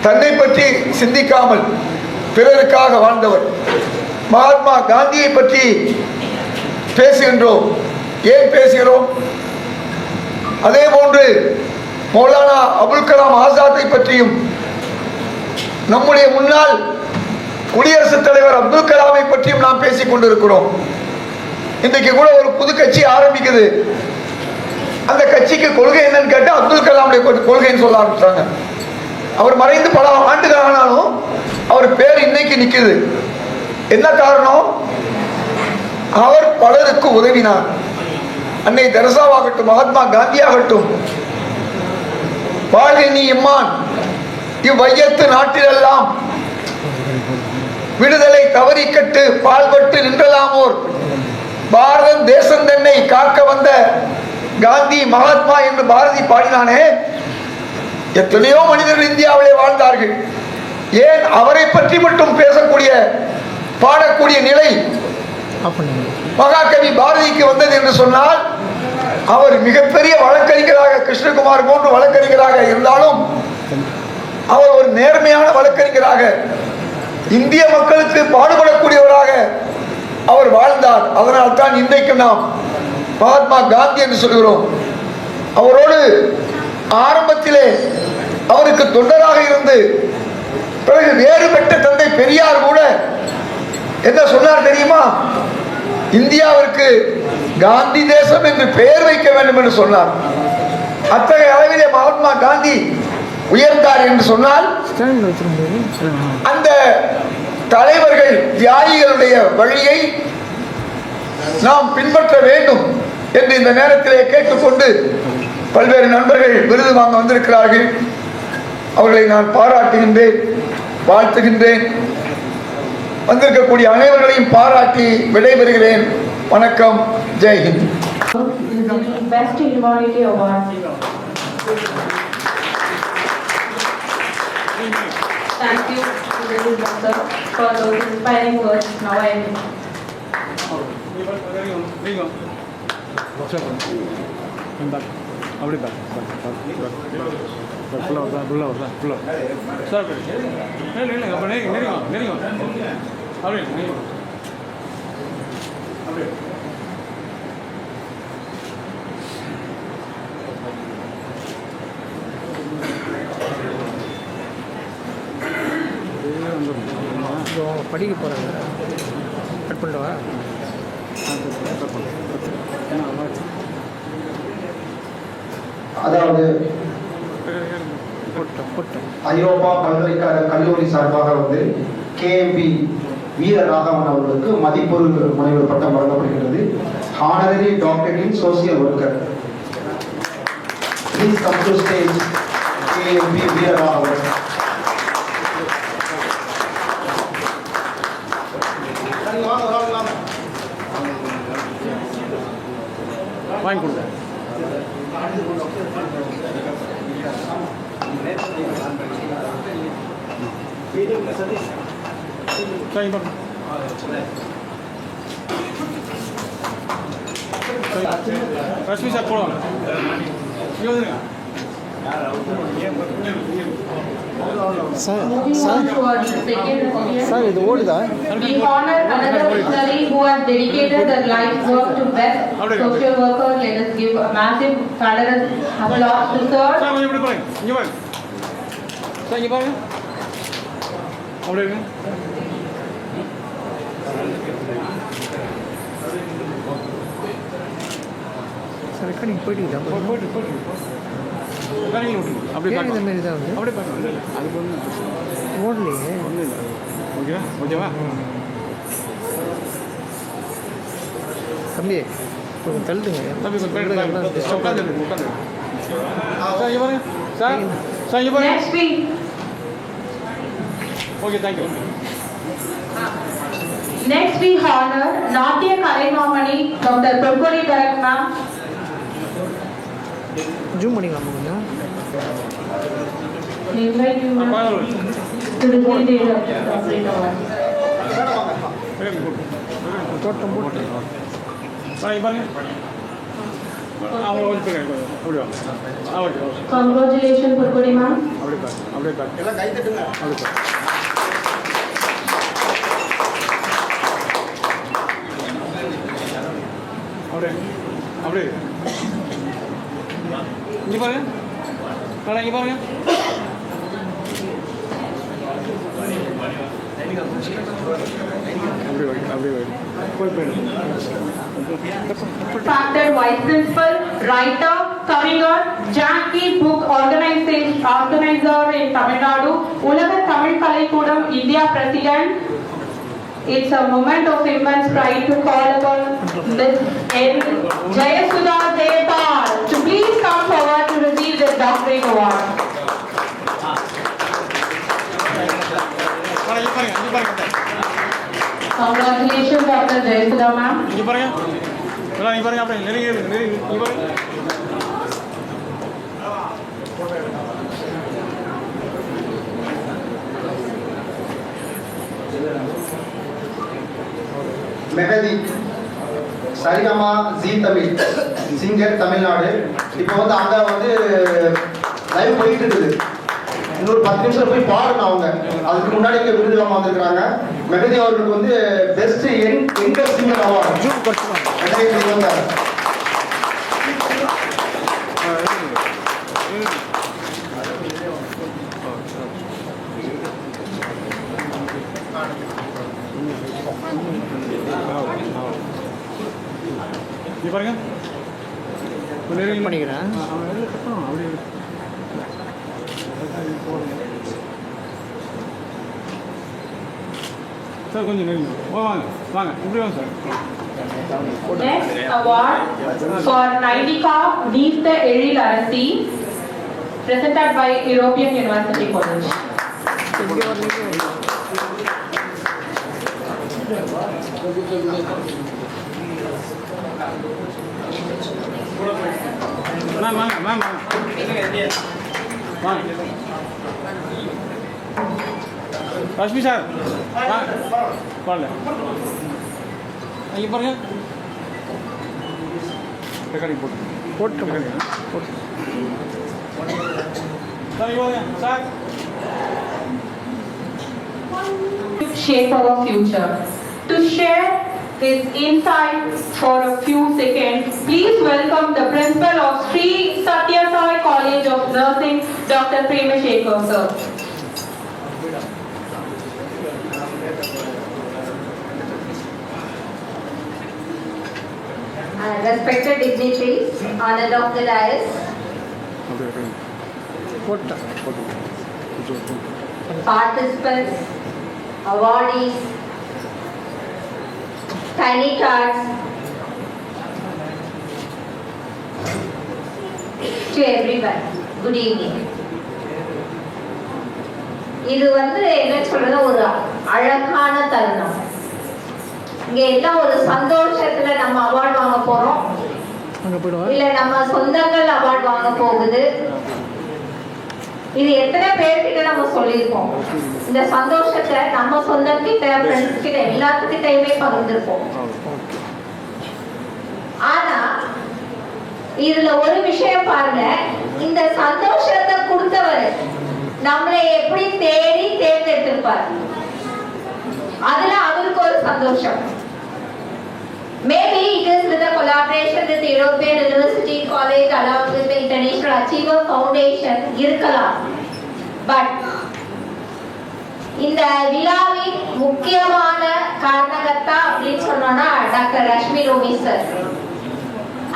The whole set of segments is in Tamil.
தன்னை பற்றி சிந்திக்காமல் பிறருக்காக வாழ்ந்தவர். மகாத்மா காந்தியை பற்றி பேசுகின்றோம். ஏன் பேசுகிறோம்? அதே போன்று மௌலானா அபுல் கலாம் ஆசாத்தை பற்றியும் நம்முடைய முன்னாள் குடியரசுத் தலைவர் அப்துல் கலாமை பற்றியும் நாம் பேசிக் கொண்டிருக்கிறோம். இன்றைக்கு கூட ஒரு புது கட்சி ஆரம்பிக்குது. அந்த கட்சிக்கு கொள்கை என்னன்னு கேட்டா அப்துல் கலாமுடைய கொள்கைன்னு சொல்ல ஆரம்பிச்சாங்க. அவர் மறைந்து பல ஆண்டுகள் ஆனாலும் அவர் பேர் இன்னைக்கு நிக்குது. என்ன காரணம்? அவர் பலருக்கு உதவினார். அன்னை தெரசாவாகட்டும், மகாத்மா காந்தியாகட்டும், வாழ்கை இம்மான் இவ்வையத்து நாட்டிலெல்லாம் விடுதலை தவறிக்கட்டு பால்பட்டு நின்றலாமோர் பாரதம் தேசம் தன்னை காக்க வந்த காந்தி மகாத்மா என்று பாரதி பாடினானே. எத்தனையோ மனிதர்கள் இந்தியாவிலே வாழ்ந்தார்கள். ஏன் அவரை பற்றி மட்டும் பேசக்கூடிய பாடக்கூடிய நிலை மகாகவி பாரதிக்கு வந்தது என்று சொன்னால், அவர் மிகப்பெரிய வழக்கறிஞராக, கிருஷ்ணகுமார் போன்று வழக்கறிஞராக இருந்தாலும் அவர் ஒரு நேர்மையான வழக்கறிஞராக, இந்திய மக்களுக்கு பாடுபடக்கூடியவராக அவர் வாழ்ந்தார். அதனால் தான் இன்றைக்கு நாம் மகாத்மா காந்தி என்று சொல்கிறோம். அவரோடு ஆரம்பத்திலே அவருக்கு தொண்டராக இருந்து பிறகு வேறுபட்ட தந்தை பெரியார் கூட என்ன சொன்னார் தெரியுமா? இந்தியாவிற்கு காந்தி தேசம் என்று பெயர் வைக்க வேண்டும் என்று சொன்னார். அத்தகைய அளவிலே மகாத்மா காந்தி உயர்ந்தார் என்று சொன்னால், அந்த தலைவர்கள் தியாகிகளுடைய வழியை நாம் பின்பற்ற வேண்டும் என்று இந்த நேரத்திலே கேட்டுக்கொண்டு, பல்வேறு நண்பர்கள் விருது வாங்க வந்திருக்கிறார்கள். அவர்களை நான் பாராட்டுகின்றேன், வாழ்த்துகின்றேன். வந்திருக்கக்கூடிய அனைவர்களையும் பாராட்டி விடைபெறுகிறேன். வணக்கம். ஜெய்ஹிந்த். Best Humanity Award. Thank you, Doctor, for those inspiring words. Now I am. படிக்க போகிறாங்க. கட் பண்ணிட்டவா? அதாவது ஐரோப்பா பல்கலைக்கழக கல்லூரி சார்பாக வந்து KMP வீரராகவன் அவர்களுக்கு மதிப்பொருள் முனைவர் பட்டம் வழங்கப்படுகிறது. Honorary doctorate in social worker. Please come to stage KMP Veeraraghavan. வாங்கி கொடுங்க. ரஷ்மி சார் போடுவாங்க. Sir, இது ஓடுதா? We honor another missionary who has dedicated their life work to best social worker. Let us give a massive applause to sir. Sir கொஞ்சம் இப்படி பாருங்க. இங்க பாருங்க. சார் இங்க பாருங்க. அப்படியே இருங்க. சார் ரெக்கார்டிங் போயிட்டீங்களா? போயிட்டு அப்படியே இந்த மாதிரி தான் வந்து அப்படியே பாருங்க. அது ஒன்றும் ஓடலையே. ஒன்றும் இல்லை. ஓகேவா? தம்பி கொஞ்சம் தள்ளுங்க. தம்பி கொஞ்சம் உட்காந்து சார் இங்கே பாருங்க. சார் இங்கே பாருங்க. Okay, thank you. Next we honor Natya Kalaimamani Dr. Prabhuri Dharak ma'am. Zoom பண்ணிக்கலாம் கொஞ்சம். We invite you ma'am to the stage of Prabhuri Dharak. தோட்டம் போட்டு பாருங்க. அவங்க கொஞ்சம் பேர் அப்படி வாங்க. Okay okay. Congratulations, Purkudi ma'am. அப்படியே பாரு, அப்படியே பாரு. எல்லாம் கை தட்டுங்க. அப்படியே பாரு. அப்படியே அப்படியே இங்கே பாருங்க. மேடம் இங்கே பாருங்க. அப்படியே வை, அப்படியே வை. போய் போயிடும். Factor Vice Principal, writer, Kavigar, Jackie Book Organizer in Tamil Nadu, Ulaga Tamil Kalaikudam, India President. It's a moment of immense pride to call upon Ms. N. Jayasudha Devpal to please come forward to receive this doctorate award. இங்கே பாருங்க, இங்கே பாருங்க. Congratulations, Dr. Jayasudha ma'am. இங்கே பாருங்க. எல்லாம் இங்கே பாருங்க. அப்படியே நெருங்கி இங்கே பாருங்க. Mehdi Saregama G Tamil singer Tamil Nadu. இப்போ வந்து அங்க வந்து லைவ் போயிட்டு இருக்குது. இன்னொரு 10 நிமிஷம் போய் பாடணும் அவங்க. அதுக்கு முன்னாடி இங்க விருது வாங்க வந்திருக்கிறாங்க. மெஹதி அவர்களுக்கு வந்து பெஸ்ட் யங்கர் சிங்கர் அவார்டு 2026. இங்கே பாருங்க. நெருங்கி பண்ணிக்கிறேன். அப்படியே சார் கொஞ்சம் நெருங்கி வாங்க வாங்க இப்படி வாங்க sir. Next award for Naidika Neetha Eril Arasi, presented by European University College. Ma'am வாங்க மேம் வாங்க. ரஷ்மி சார் வாங்க பாடல இங்கே பாருங்க. ரெக்கார்டிங் போட்டு போட்டு சார் இங்கே வாங்க sir. Shape our future. To share his insights for a few seconds, please welcome the principal of Sri Satya Sai College of Nursing, Dr. Premashekar sir. Respected dignitaries, honored of the dais, participants, awardees, tiny tots, to everyone, good evening. இது வந்து என்ன சொல்றது, ஒரு அழகான தருணம். இங்க எல்லாம் ஒரு சந்தோஷத்துல நம்ம அவார்டு வாங்க போறோம், இல்ல நம்ம சொந்தங்கள் அவார்டு வாங்க போகுது. இது எத்தனை பேர்கிட்ட நம்ம சொல்லியிருப்போம். இந்த சந்தோஷத்தை நம்ம சொந்தம் கிட்ட, ஃப்ரெண்ட்ஸ் கிட்ட, எல்லாத்துக்கிட்டையுமே பகிர்ந்துருப்போம். ஆனா இதுல ஒரு விஷயம் பாருங்க, இந்த சந்தோஷத்தை கொடுத்தவர் நம்மளை எப்படி தேடி தேர்ந்தெடுத்திருப்பார். அதுல அவருக்கு ஒரு சந்தோஷம். Maybe it is with a collaboration with the European University College along with the International Achiever Foundation இருக்கலாம். பட் இந்த விழாவின் முக்கியமான காரணகர்த்தா அப்படின்னு சொன்னோம்னா doctor Rashmi Romi sir.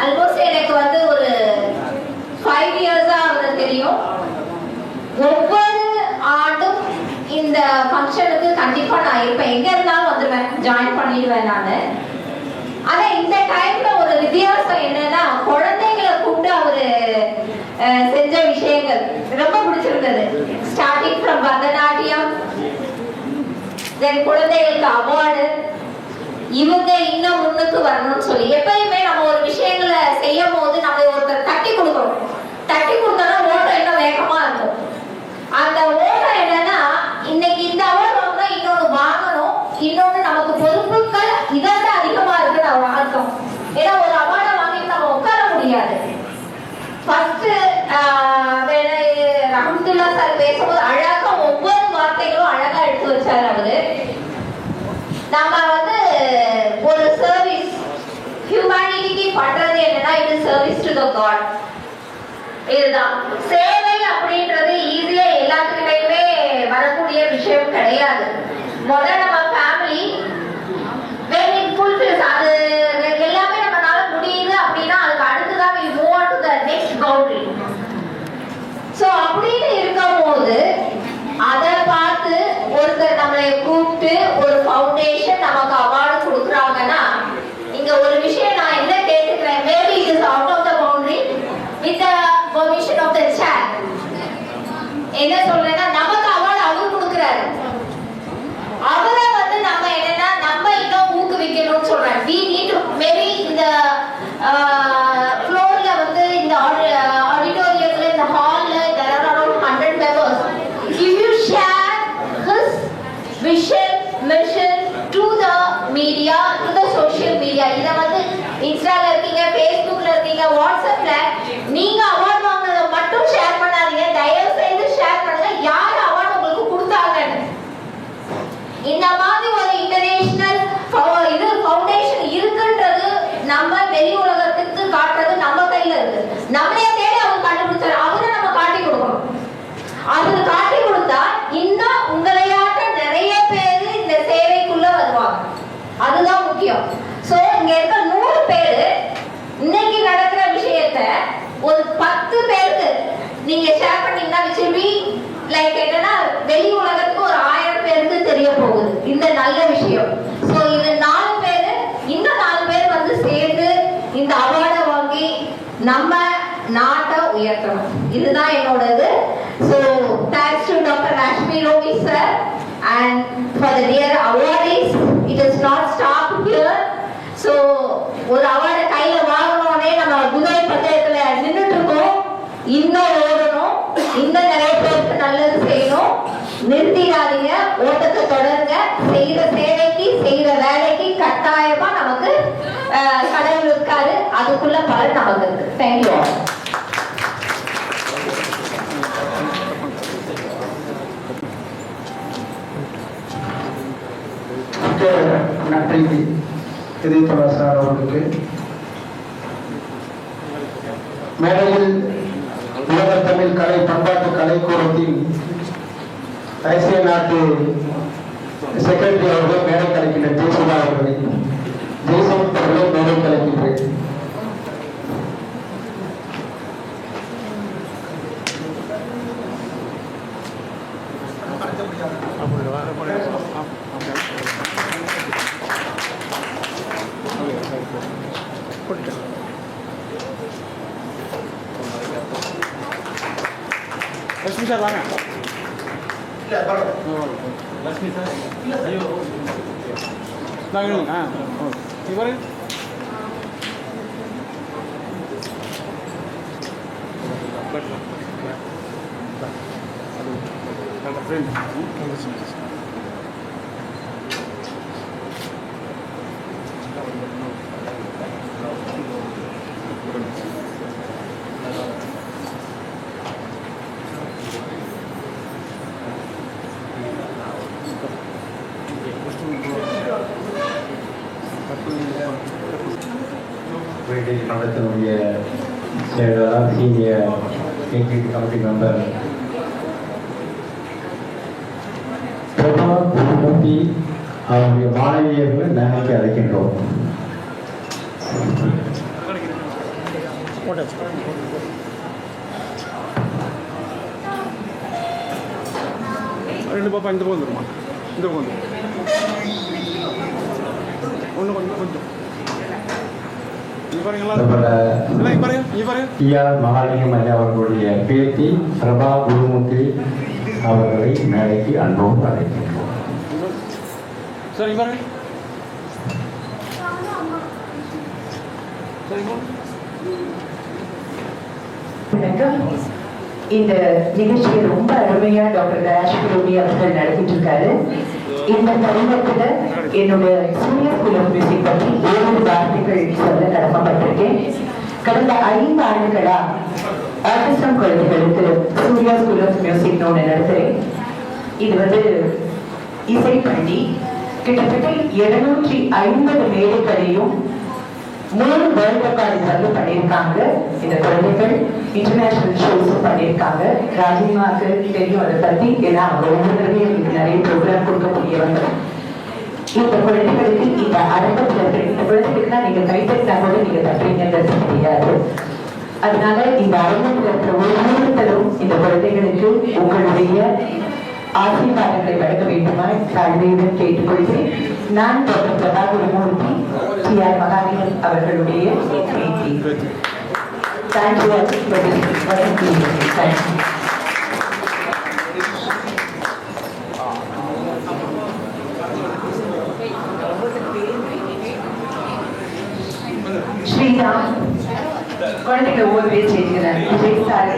Almost எனக்கு வந்து ஒரு 5 இயர்ஸா அவரை தெரியும். ஒவ்வொரு ஆண்டும் இந்த ஃபங்க்ஷனுக்கு கண்டிப்பா நான் இருப்பேன். எங்க இருந்தாலும் வந்துடுவேன், ஜாயின் பண்ணிடுவேன் நானு. ஆனா இந்த டைம்ல ஒரு வித்தியாசம் என்னன்னா, குழந்தைகளை கூப்பிட்டு அவரு செஞ்ச விஷயங்கள் ரொம்ப பிடிச்சிருந்தது. ஸ்டார்டிங் ஃப்ரம் பரதநாட்டியம், தென் குழந்தைகளுக்கு அவார்டு, இவங்க இன்னும் முன்னுக்கு வரணும்னு சொல்லி எப்பயுமே நம்ம ஒரு விஷயங்களை செய்யும் போது நம்ம ஒருத்தர் தட்டி கொடுக்கணும். தட்டி கொடுத்தோம்னா ஓட்டம் இன்னும் வேகமா இருக்கும். அந்த ஓட்டம் என்னன்னா, இன்னைக்கு இந்த அவார்டு வாங்க இன்னொன்னு வாங்கணும், இன்னொன்னு நமக்கு பொறுப்புகள் இதை விட அதிகமா இருக்குன்னு அர்த்தம். ஏன்னா ஒரு அவார்டை வாங்கிட்டு நம்ம உட்கார முடியாது. அப்துல்லா சார் பேசும்போது அழகா ஒவ்வொரு வார்த்தைகளும் அழகா எடுத்து வச்சாரு அவரு. நம்ம வந்து ஒரு சர்வீஸ் ஹியூமனிட்டிக்கு பண்றது என்னன்னா இது சர்வீஸ் டு த காட். இதுதான் சேவை அப்படின்றது ஈஸியா எல்லாத்துக்கிட்டையுமே வரக்கூடிய விஷயம் கிடையாது. முதல்ல நம்ம ஃபேமிலி when it fulfills அது எல்லாமே நம்மளால முடியுது அப்படின்னா அதுக்கு அடுத்ததான் we move on to the next boundary. So அப்படின்னு இருக்கும்போது அதை பார்த்து ஒருத்தர் நம்மளை கூப்பிட்டு ஒரு ஃபவுண்டேஷன் நமக்கு அவார்டு கொடுக்குறாங்கன்னா இங்க ஒரு விஷயம் நான் என்ன கேட்டுக்கிறேன், maybe it is out of the boundary with the permission of the chair. என்ன சொல்றேன்னா நமக்கு அவார்டு அவர் கொடுக்குறாரு, அவரை வந்து நம்ம என்னன்னா நம்ம இன்னும் ஊக்குவிக்கணும்னு சொல்றேன். we need to maybe இந்த ஃப்ளோர்ல வந்து இந்த ஆடிட்டோரியம்ல இந்த ஹால்ல there are around 100 members. If you share his vision mission to the media, to the social media, இத வந்து இன்ஸ்டால இருக்கீங்க, ஃபேஸ்புக்ல இருக்கீங்க, வாட்ஸ்அப்ல நீங்க அவார்ட் வாங்குறத மட்டும் ஷேர் பண்ணாதீங்க, தயவு செய்து ஷேர் பண்ணுங்க யார் அவார்ட் உங்களுக்கு கொடுத்தாங்கன்னு. இந்த மாதிரி ஒரு இன்டர்நேஷனல் இது ஃபவுண்டேஷன் இருக்குன்றது நம்ம வெளி உலகத்துக்கு காட்டுறது நம்ம கையில இருக்கு. நம்மளே தேடி அவர் கண்டுபிடிச்சாரு, அவரை நம்ம காட்டி கொடுக்கணும். அது காட்டி கொடுத்தா இன்னும் உங்களையாட்ட நிறைய பேர் இந்த சேவைக்குள்ள வருவாங்க. அதுதான் முக்கியம். சோ இங்க இருக்க 100 பேரு இன்னைக்கு நடக்கிற விஷயத்த ஒரு 10 பேருக்கு நீங்க ஷேர் பண்ணீங்கன்னா which will be like என்னன்னா வெளி உலகத்துக்கு ஒரு 1000 பேருக்கு தெரிய போகுது இந்த நல்ல விஷயம். சோ இது 4 பேரு இன்னும் 4 பேர் வந்து சேர்ந்து இந்த அவார்டை வாங்கி நம்ம நாட்டை உயர்த்தணும். இதுதான் என்னோட இது. So thanks to Dr. Rashmi Rovi sir and for the dear awardees. It is not stopped here. So ஒரு அவார்டை கையில வாங்கணும்னே நம்ம புதை பந்தயத்துல நின்றுட்டு இருக்கோம். இன்னும் ஓடணும், இன்னும் நிறைய பேருக்கு நல்லது செய்யணும். நிறுத்திடாதீங்க, ஓட்டத்தை தொடருங்க. செய்யற சேவைக்கு செய்யற வேலைக்கு கட்டாயமா நமக்கு கடவுள் இருக்காரு, அதுக்குள்ள பலன் நமக்கு இருக்கு. தேங்க்யூ. நன்றி இதயத்தோட சார் அவர்களுக்கு. மேடையில் உலக தமிழ் கலை பண்பாட்டு கலைக்கூடத்தின் ஐசிய நாட்டு செக்ரட்டரி அவர்கள் மேடை கலைக்கின்ற ஜெயசுதா அவர்களை ஜெய்சமத் அவர்களை மேடை கலைக்கின்றேன். லட்சுமி சார் வாங்க. லட்சுமி சார் இவர் மன்றத்தினுடைய செயலாளர் senior executive committee member Prabha Gurumurthy அவருடைய மாணவியர்கள் மேடைக்கு அழைக்கின்றோம். ரெண்டு பாப்பா இந்த பக்கம் வந்துருமா, இந்த பக்கம் வந்து ஒன்று கொஞ்சம் கொஞ்சம் மகாலிங்கம் ஐயா அவர்களுடைய பேத்தி பிரபா குருமூர்த்தி அவர்களை மேடைக்கு அன்போடு அழைக்கின்றோம். சரி பாருங்க. இந்த நிகழ்ச்சியை ரொம்ப அருமையா டாக்டர் ராஷ்மி ரோவி அவர்கள் நடத்திட்டு இருக்காரு. இந்த தருணத்துல என்னுடைய சூரிய குலம் மியூசிக் பற்றி 7 வார்த்தைகள் சொல்ல கடமைப்பட்டிருக்கேன். கடந்த 5 ஆண்டுகளா ஆர்டிசம் குழந்தைகளுக்கு சூர்யா ஸ்கூல் ஆஃப் மியூசிக் ஒன்று நடத்துகிறேன். இது வந்து இசைப்பள்ளி. கிட்டத்தட்ட 250 மேடைகளையும் 3 வேர்ல்ட் ரெக்கார்டு வந்து பண்ணியிருக்காங்க. இந்த குழந்தைகள் இன்டர்நேஷனல் ஷோஸும் பண்ணியிருக்காங்க. ராஜினிமாவுக்கு தெரியும் அதை பற்றி, ஏன்னா அவங்க ஒவ்வொரு தடவையும் எங்களுக்கு நிறைய ப்ரோக்ராம் கொடுக்கக்கூடியவங்க. இந்த குழந்தைகளுக்கு இந்த அரங்கத்தில் இந்த குழந்தைகளுக்குலாம் நீங்க கைத்தட்டினா கூட நீங்க தட்டுறீங்கன்றது தெரியாது. அதனால இந்த அரங்கத்தில் இருக்கிற ஒவ்வொருத்தரும் இந்த குழந்தைகளுக்கு உங்களுடைய ஆசீர்வாதங்களை வழங்க வேண்டுமாய் தாழ்மையுடன் கேட்டுக்கொள்கிறேன். நான் டாக்டர் பிரபா குருமூர்த்தி, TR மகாலிங்கம் அவர்களுடைய பேத்தி. தேங்க்யூ. ஸ்ரீராம் குழந்தைகளை ஒவ்வொரு பேர் செய்கிறார். விஜய் சார்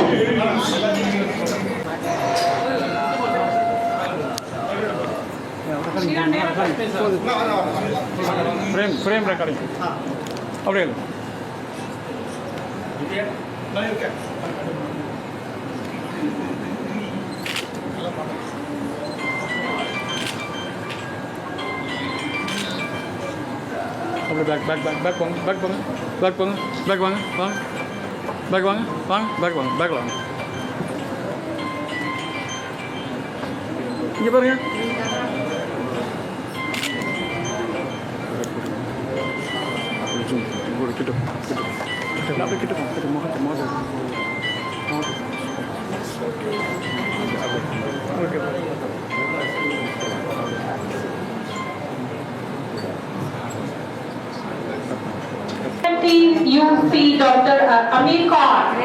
ஃப்ரேம் ரெக்கார்டிங் அப்படியே அப்படியே பேக் போங்க பேக் வாங்க இங்கே பாருங்க. You see Dr. Amir Khan.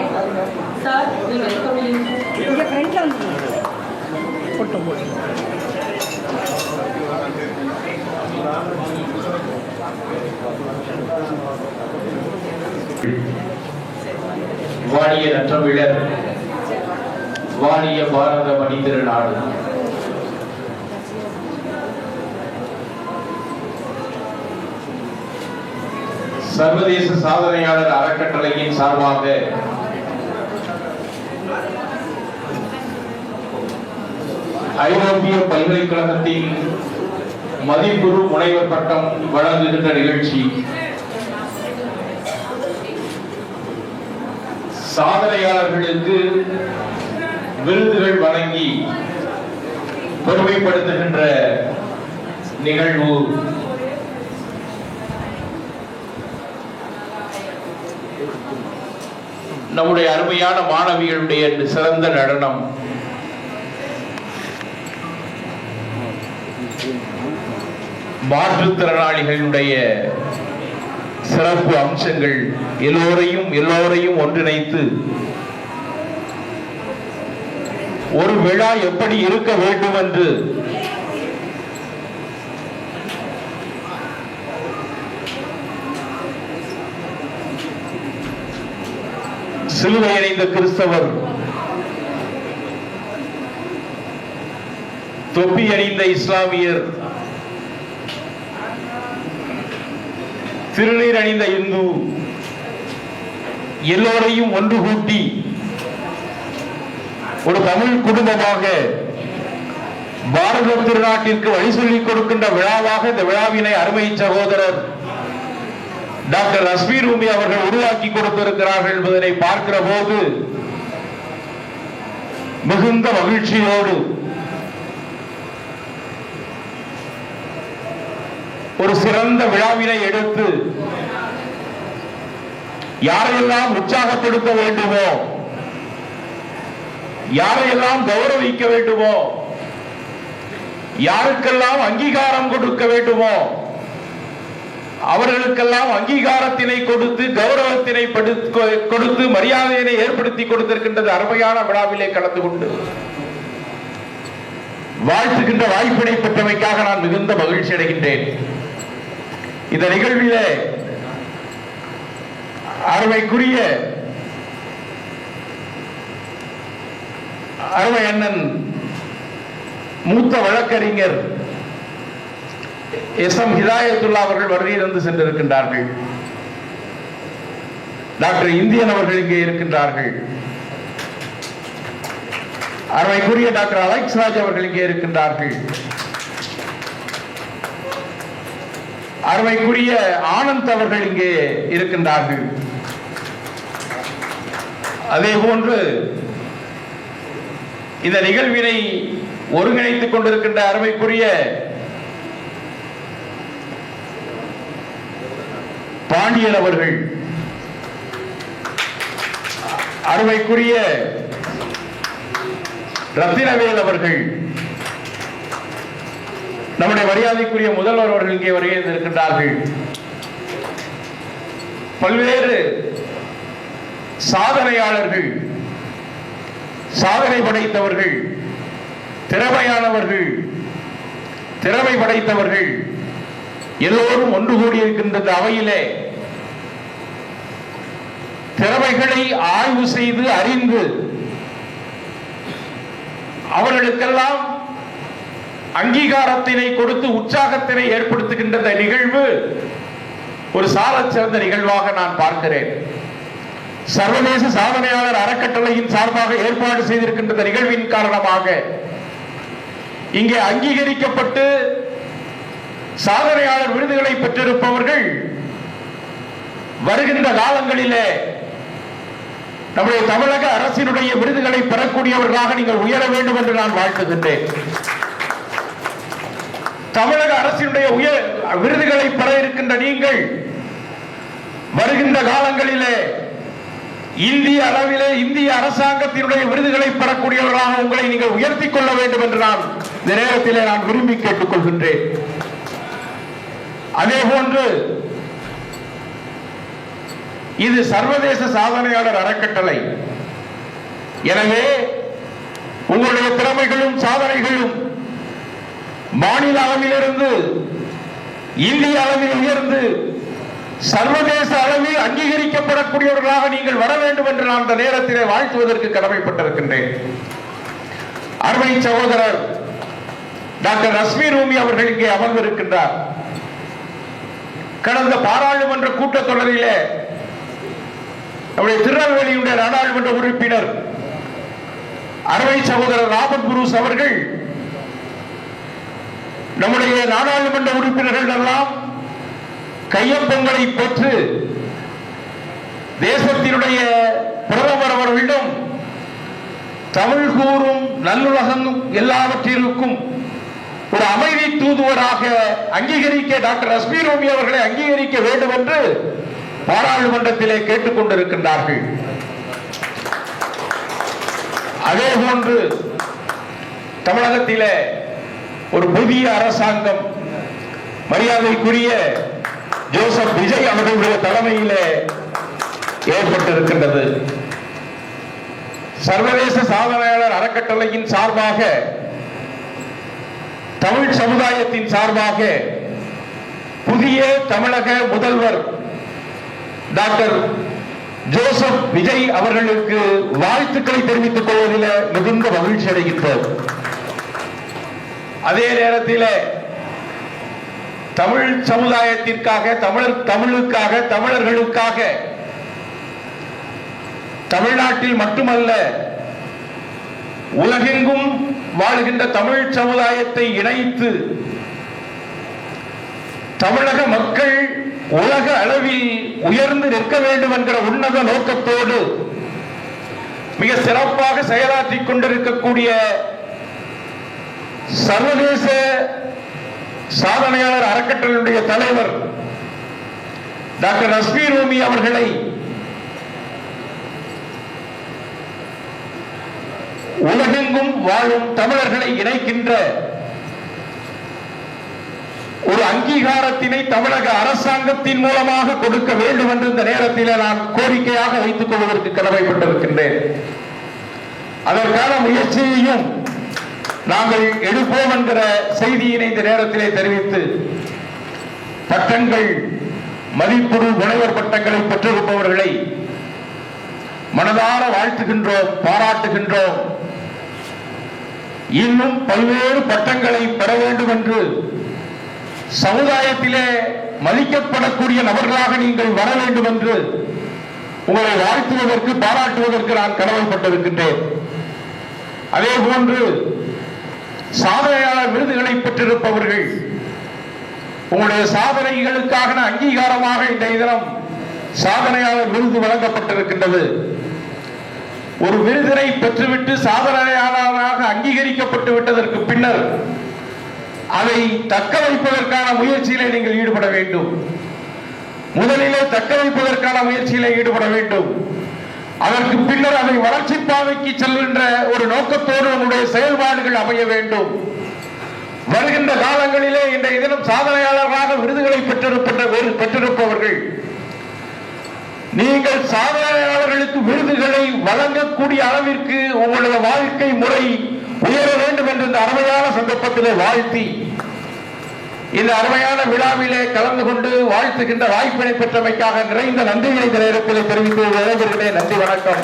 Sir, we welcome you. வாழிய நற்றமிழர், வாழிய பாரத மணித்திருநாடு. சர்வதேச சாதனையாளர் அறக்கட்டளையின் சார்பாக ஐரோப்பிய பல்கலைக்கழகத்தின் மதிப்புறு முனைவர் பட்டம் வழங்குகின்ற நிகழ்ச்சி. சாதனையாளர்களுக்கு விருதுகள் வழங்கி பெருமைப்படுத்துகின்ற நிகழ்வு. நம்முடைய அருமையான மாணவிகளுடைய சிறந்த நடனம், மாற்றுத்திறனாளிகளுடைய சிறப்பு அம்சங்கள் எல்லோரையும் ஒன்றிணைத்து ஒரு விழா எப்படி இருக்க வேண்டும் என்று சிலுவை அணிந்த கிறிஸ்தவர், தொப்பி அணிந்த இஸ்லாமியர், திருநீர் அணிந்த இந்து எல்லோரையும் ஒன்று கூட்டி ஒரு தமிழ் குடும்பமாக பாரத திருநாட்டிற்கு வழி சொல்லிக் கொடுக்கின்ற விழாவாக இந்த விழாவினை அருமை சகோதரர் டாக்டர் ரஷ்மி ரூமி அவர்கள் உருவாக்கி கொடுத்திருக்கிறார்கள் என்பதனை பார்க்கிற போது மிகுந்த மகிழ்ச்சியோடு ஒரு சிறந்த விழாவினை எடுத்து யாரையெல்லாம் உற்சாகப்படுத்த வேண்டுமோ, யாரையெல்லாம் கௌரவிக்க வேண்டுமோ, யாருக்கெல்லாம் அங்கீகாரம் கொடுக்க வேண்டுமோ அவர்களுக்கெல்லாம் அங்கீகாரத்தினை கொடுத்து கௌரவத்தினை கொடுத்து மரியாதையினை ஏற்படுத்தி கொடுத்திருக்கின்றது அருமையான விழாவிலே கலந்து கொண்டு வாழ்த்துகின்ற வாய்ப்பினை பெற்றமைக்காக நான் மிகுந்த மகிழ்ச்சி அடைகின்றேன். இந்த நிகழ்விலே அருமைக்குரிய அருமை அண்ணன் மூத்த வழக்கறிஞர் எஸ்.எம். ஹிதாயத்துல்லா அவர்கள் வருகையிலிருந்து சென்றிருக்கின்றார்கள். டாக்டர் இந்தியன் அவர்கள் இங்கே இருக்கின்றார்கள். அருமைக்குரிய டாக்டர் அலெக்ஸ் ராஜ் அவர்கள் இங்கே இருக்கின்றார்கள். அருமைக்குரிய ஆனந்த் அவர்கள் இங்கே இருக்கின்றார்கள். அதே போன்று இந்த நிகழ்வினை ஒருங்கிணைத்துக் கொண்டிருக்கின்ற அருமைக்குரிய பாண்டியன் அவர்கள், அருமைக்குரிய ரத்தினவேல் அவர்கள், நம்முடைய மரியாதைக்குரிய முதல்வர் அவர்கள் இங்கே வருகை இருக்கின்றார்கள். பல்வேறு சாதனையாளர்கள், சாதனை படைத்தவர்கள், திறமையானவர்கள், திறமை படைத்தவர்கள் எல்லோரும் ஒன்று கூடியிருக்கின்ற அவையிலே திறமைகளை ஆய்வு செய்து அறிந்து அவர்களுக்கெல்லாம் அங்கீகாரத்தினை கொடுத்து உற்சாகத்தினை ஏற்படுத்துகின்ற நிகழ்வு ஒரு சாலச் சிறந்த நிகழ்வாக நான் பார்க்கிறேன். சர்வதேச சாதனையாளர் அறக்கட்டளையின் சார்பாக ஏற்பாடு செய்திருக்கின்ற நிகழ்வின் காரணமாக இங்கே அங்கீகரிக்கப்பட்டு சாதனையாளர் விருதுகளை பெற்றிருப்பவர்கள் வருகின்ற காலங்களிலே நம்முடைய தமிழக அரசினுடைய விருதுகளை பெறக்கூடியவர்களாக நீங்கள் உயர வேண்டும் என்று நான் வாழ்த்துகின்றேன். தமிழக அரசினுடைய விருதுகளை பெற இருக்கின்ற நீங்கள் வருகின்ற காலங்களிலே இந்திய அளவிலே இந்திய அரசாங்கத்தினுடைய விருதுகளை பெறக்கூடியவர்களாக உங்களை நீங்கள் உயர்த்திக் கொள்ள வேண்டும் என்று நான் இந்த நேரத்திலே நான் விரும்பி கேட்டுக் கொள்கின்றேன். அதே போன்று இது சர்வதேச சாதனையாளர் அறக்கட்டளை. எனவே உங்களுடைய திறமைகளும் சாதனைகளும் மாநில அளவிலிருந்து இந்திய அளவில் உயர்ந்து சர்வதேச அளவில் அங்கீகரிக்கப்படக்கூடியவர்களாக நீங்கள் வர வேண்டும் என்று நான் இந்த நேரத்திலே வாழ்த்துவதற்கு கடமைப்பட்டிருக்கின்றேன். அருமை சகோதரர் டாக்டர் ரஷ்மி ரூமி அவர்கள் இங்கே அமர்ந்திருக்கின்றார். கடந்த பாராளுமன்ற கூட்டத்தொடரிலே நம்முடைய திருநெல்வேலியுடைய நாடாளுமன்ற உறுப்பினர் அருமை சகோதரர் ராபர்ட் புரூஸ் அவர்கள் நம்முடைய நாடாளுமன்ற உறுப்பினர்கள் எல்லாம் கையொப்பங்களை பெற்று தேசத்தினுடைய பிரதமர் அவர்களிடம் தமிழ் கூறும் நல்லுலகம் எல்லாவற்றிற்கும் ஒரு அமைதி தூதுவராக அங்கீகரிக்க டாக்டர் ரஷ்மி ரூமி அவர்களை அங்கீகரிக்க வேண்டும் என்று பாராளுமன்றத்திலே கேட்டுக் கொண்டிருக்கின்றார்கள். அதே போன்று தமிழகத்திலே ஒரு புதிய அரசாங்கம் மரியாதைக்குரிய ஜோசப் விஜய் அவர்களுடைய தலைமையிலே ஏற்பட்டிருக்கின்றது. சர்வதேச சாதனையாளர் அறக்கட்டளையின் சார்பாக தமிழ் சமுதாயத்தின் சார்பாக புதிய தமிழக முதல்வர் டாக்டர் ஜோசப் விஜய் அவர்களுக்கு வாழ்த்துக்களை தெரிவித்துக் கொள்வதில் மிகுந்த மகிழ்ச்சி அடைகின்றோம். அதே நேரத்தில் தமிழ் சமுதாயத்திற்காக தமிழுக்காக தமிழர்களுக்காக தமிழ்நாட்டில் மட்டுமல்ல உலகெங்கும் வாழ்கின்ற தமிழ் சமுதாயத்தை இணைத்து தமிழக மக்கள் உலக அளவில் உயர்ந்து நிற்க வேண்டும் என்கிற உன்னத நோக்கத்தோடு மிக சிறப்பாக செயலாற்றிக் கொண்டிருக்கக்கூடிய சர்வதேச சாதனையாளர் அறக்கட்டளையுடைய தலைவர் டாக்டர் ரஷ்மி ரூமி அவர்களை உலகெங்கும் வாழும் தமிழர்களை இணைக்கின்ற ஒரு அங்கீகாரத்தினை தமிழக அரசாங்கத்தின் மூலமாக கொடுக்க வேண்டும் என்று இந்த நேரத்தில் நான் கோரிக்கையாக வைத்துக் கொள்வதற்கு கடமைப்பட்டிருக்கின்றேன். அதற்கான முயற்சியையும் நாங்கள் எடுப்போம் என்கிற செய்தியினை இந்த நேரத்திலே தெரிவித்து பட்டங்கள் மதிப்புறு முனைவர் பட்டங்களை பெற்றிருப்பவர்களை மனதார வாழ்த்துகின்றோம், பாராட்டுகின்றோம். இன்னும் பல்வேறு பட்டங்களை பெற வேண்டும் என்று சமுதாயத்திலே மதிக்கப்படக்கூடிய நபர்களாக நீங்கள் வர வேண்டும் என்று உங்களை வாழ்த்துவதற்கு பாராட்டுவதற்கு நான் கடமைப்பட்டிருக்கின்றேன். அதே போன்று சாதனையாளர் விருதுகளை பெற்றிருப்பவர்கள் உங்களுடைய சாதனைகளுக்காக அங்கீகாரமாக இந்த தினம் சாதனையாளர் விருது வழங்கப்பட்டிருக்கின்றது. ஒரு விருதினை பெற்றுவிட்டு சாதனையாளராக அங்கீகரிக்கப்பட்டு விட்டதற்கு பின்னர் அதை தக்க வைப்பதற்கான முயற்சியிலே நீங்கள் ஈடுபட வேண்டும். முதலிலே தக்க வைப்பதற்கான முயற்சியிலே ஈடுபட வேண்டும். அதற்கு பின்னர் அதை வளர்ச்சி பாதைக்கு செல்கின்ற ஒரு நோக்கத்தோடு நம்முடைய செயல்பாடுகள் அமைய வேண்டும். வருகின்ற காலங்களிலே இன்றைய தினம் சாதனையாளர்களாக விருதுகளை பெற்றிருப்பவர்கள் நீங்கள் சாதனையாளர்களுக்கு விருதுகளை வழங்கக்கூடிய அளவிற்கு உங்களுடைய வாழ்க்கை முறை உயர வேண்டும் என்று இந்த அருமையான சந்தர்ப்பத்திலே வாழ்த்தி இந்த அருமையான விழாவிலே கலந்து கொண்டு வாழ்த்துகின்ற வாய்ப்பினை பெற்றமைக்காக நிறைந்த நன்றிகளை இந்த நேரத்தில் தெரிவித்து விளைவிக்கிறேன். நன்றி, வணக்கம்.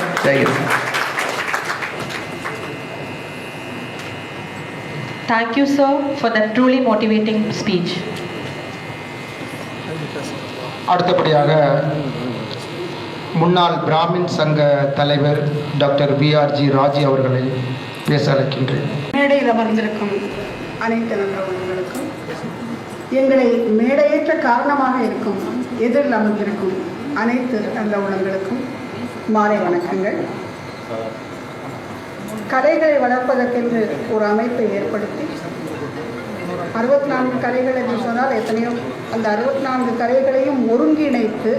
Thank you, sir, for that truly motivating speech. அடுத்தபடியாக முன்னாள் பிராமின் சங்க தலைவர் டாக்டர் பிஆர்ஜி ராஜி அவர்களை பேச அழைக்கின்றேன். மேடையில் அமர்ந்திருக்கும் அனைத்து நல்லவர்களுக்கும், எங்களை மேடையேற்ற காரணமாக இருக்கும் எதிரில் அமர்ந்திருக்கும் அனைத்து நல்ல உள்ளங்களுக்கும் மாலை வணக்கங்கள். கலைகளை வளர்ப்பதற்கென்று ஒரு அமைப்பை ஏற்படுத்தி 64 கலைகள் என்று சொன்னால் எத்தனையோ, அந்த 64 கலைகளையும் ஒருங்கிணைத்து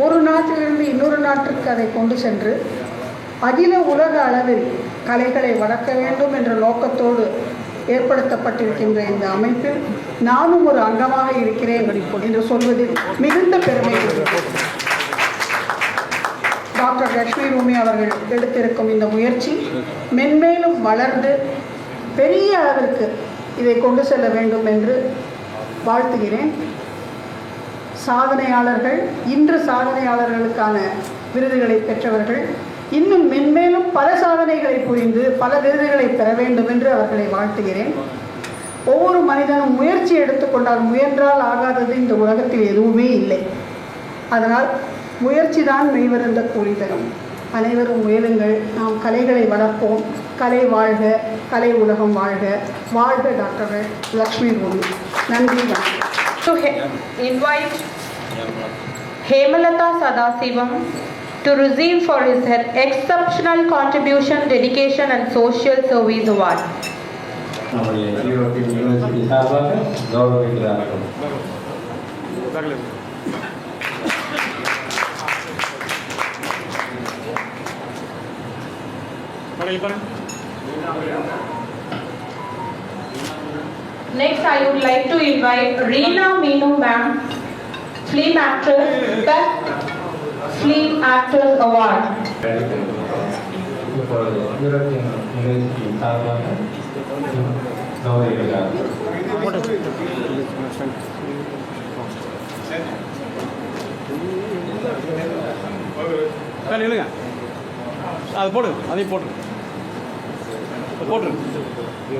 ஒரு நாட்டிலிருந்து இன்னொரு நாட்டிற்கு அதை கொண்டு சென்று அகில உலக அளவில் கலைகளை வளர்க்க வேண்டும் என்ற நோக்கத்தோடு ஏற்படுத்தப்பட்டிருக்கின்ற இந்த அமைப்பில் நானும் ஒரு அங்கமாக இருக்கிறேன் என்று சொல்வதில் மிகுந்த பெருமை. டாக்டர் லட்சுமி ரூமி அவர்கள் எடுத்திருக்கும் இந்த முயற்சி மென்மேலும் வளர்ந்து பெரிய அளவிற்கு இதை கொண்டு செல்ல வேண்டும் என்று வாழ்த்துகிறேன். சாதனையாளர்கள், இன்று சாதனையாளர்களுக்கான விருதுகளை பெற்றவர்கள் இன்னும் மென்மேலும் பல சாதனைகளை புரிந்து பல விருதுகளை பெற வேண்டும் என்று அவர்களை வாழ்த்துகிறேன். ஒவ்வொரு மனிதனும் முயற்சி எடுத்துக்கொண்டால் முயன்றால் ஆகாதது இந்த உலகத்தில் எதுவுமே இல்லை. அதனால் முயற்சி தான் மெய்வருந்த கூலி தரும். அனைவரும் முயலுங்கள். நாம் கலைகளை வளர்ப்போம். கலை வாழ்க, கலை உலகம் வாழ்க. வாழ்க டாக்டர் லட்சுமி ரூமி. நன்றி, வணக்கம். To invite Hemalata Sadasivam to receive for his exceptional contribution, dedication and social service award. நம்முடைய யூரோப்பியன் யூனிவர்சிட்டி சார்பாக கௌரவிக்கிறார்கள். Next, I would like to invite Reena Meenu ma'am, film actress, Best Film Actress Award. இப்பொழுது யூரோப்பியன் யூனிவர்சிட்டி சார்பாக கௌரவிக்கிறார்கள். இல்லைங்க, அது போடுங்க, அதையும் போட்டுருங்க, போட்டுருங்க,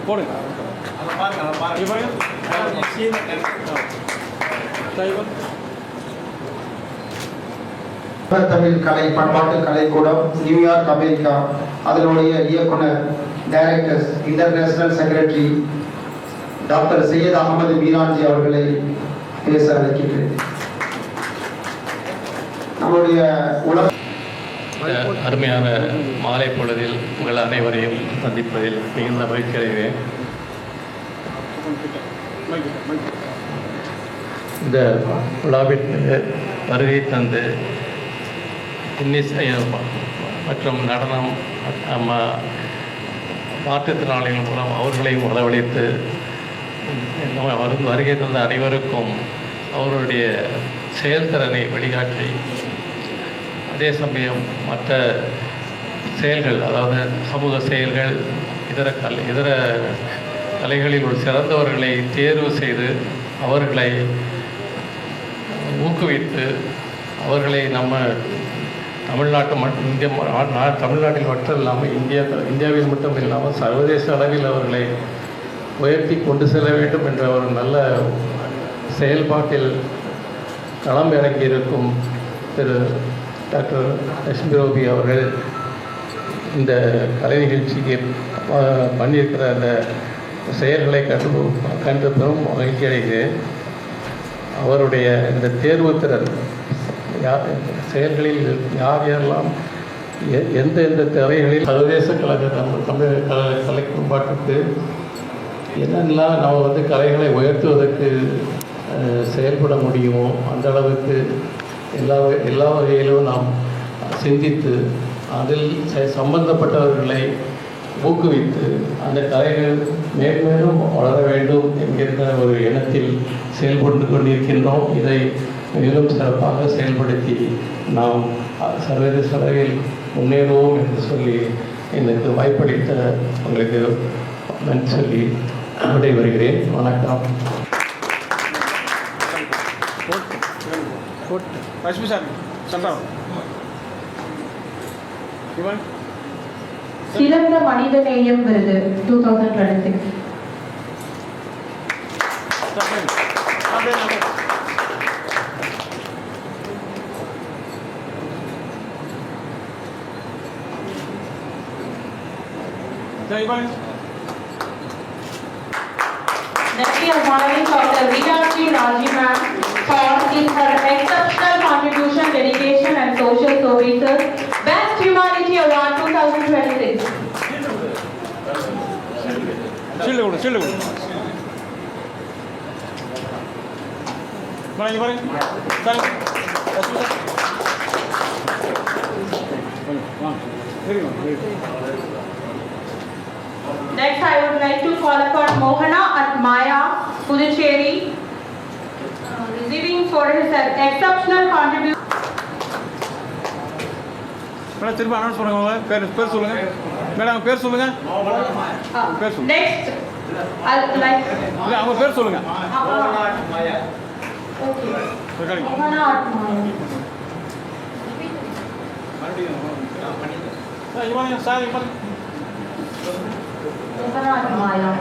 போடுங்க. தமிழ் கலை பண்பாட்டு கலைக்கூடம், நியூயார்க், அமெரிக்கா, அதனுடைய இயக்குனர், directors, international secretary doctor Syed Ahmed Meeranji அவர்களை பேச அழைக்கின்றேன். நம்முடைய உலக அருமையான மாலை பொழுதில் உங்கள் அனைவரையும் சந்திப்பதில் மிகுந்த மகிழ்ச்சி அடைகிறேன். இந்த விழாவில் வருகை தந்து இன்னிசை மற்றும் நடனம் மாற்றுத்திறனாளிகள் மூலம் அவர்களையும் வரவழைத்து வருகை தந்த அனைவருக்கும் அவருடைய செயல்திறனை வெளிக்காட்டி, அதே சமயம் மற்ற செயல்கள், அதாவது சமூக செயல்கள், இதர கலைகளில் ஒரு சிறந்தவர்களை தேர்வு செய்து அவர்களை ஊக்குவித்து அவர்களை நம்ம தமிழ்நாட்டில் மட்டும் இல்லாமல் இந்தியாவில் மட்டும் இல்லாமல் சர்வதேச அளவில் அவர்களை உயர்த்தி கொண்டு செல்ல வேண்டும் என்ற ஒரு நல்ல செயல்பாட்டில் களம் இறங்கியிருக்கும் திரு டாக்டர் லட்சுமி ரூமி அவர்கள் இந்த கலை நிகழ்ச்சிக்கு பண்ணியிருக்கிற அந்த செயல்களை கண்டு பெரும் மகிழ்ச்சி அடைகிறேன். அவருடைய இந்த தேர்வு திறன் செயல்களில் யார் யாரெல்லாம் எந்த துறைகளில் சர்வதேச தமிழ் கலை குறும்பாட்டுக்கு என்னென்னலாம் நம்ம கலைகளை உயர்த்துவதற்கு செயல்பட முடியுமோ அந்த அளவுக்கு எல்லா வகையிலும் நாம் சிந்தித்து அதில் சம்பந்தப்பட்டவர்களை ஊக்குவித்து அந்த கலைகள் மேலும் வளர வேண்டும் என்கின்ற ஒரு எண்ணத்தில் செயல்பட்டு கொண்டிருக்கின்றோம். இதை மேலும் சிறப்பாக செயல்படுத்தி நாம் சர்வதேச அளவில் முன்னேறுவோம் என்று சொல்லி எனக்கு வாய்ப்பளித்த உங்களுக்கு நன்றி சொல்லி விடைபெறுகிறேன். வணக்கம். சிறந்த மனிதநேயம் விருது 2026. Next we are honoring Dr. Veerashri Raji ma'am for her exceptional contribution, dedication and social services. Best Humanity Award 2026. Next, I would like to call upon Mohana at Maya, Puducherry, receiving for his exceptional contribution. Madam திரும்ப அனௌன்ஸ் பண்ணுங்க. பேர் சொல்லுங்க மேடம். பேர் சொல்லுங்க. Next, I'd like. இல்ல அவங்க பேர் சொல்லுங்க. Maya. Okay. Mohana at Maya. இவங்க சார் இவங்க. Mohana at Maya.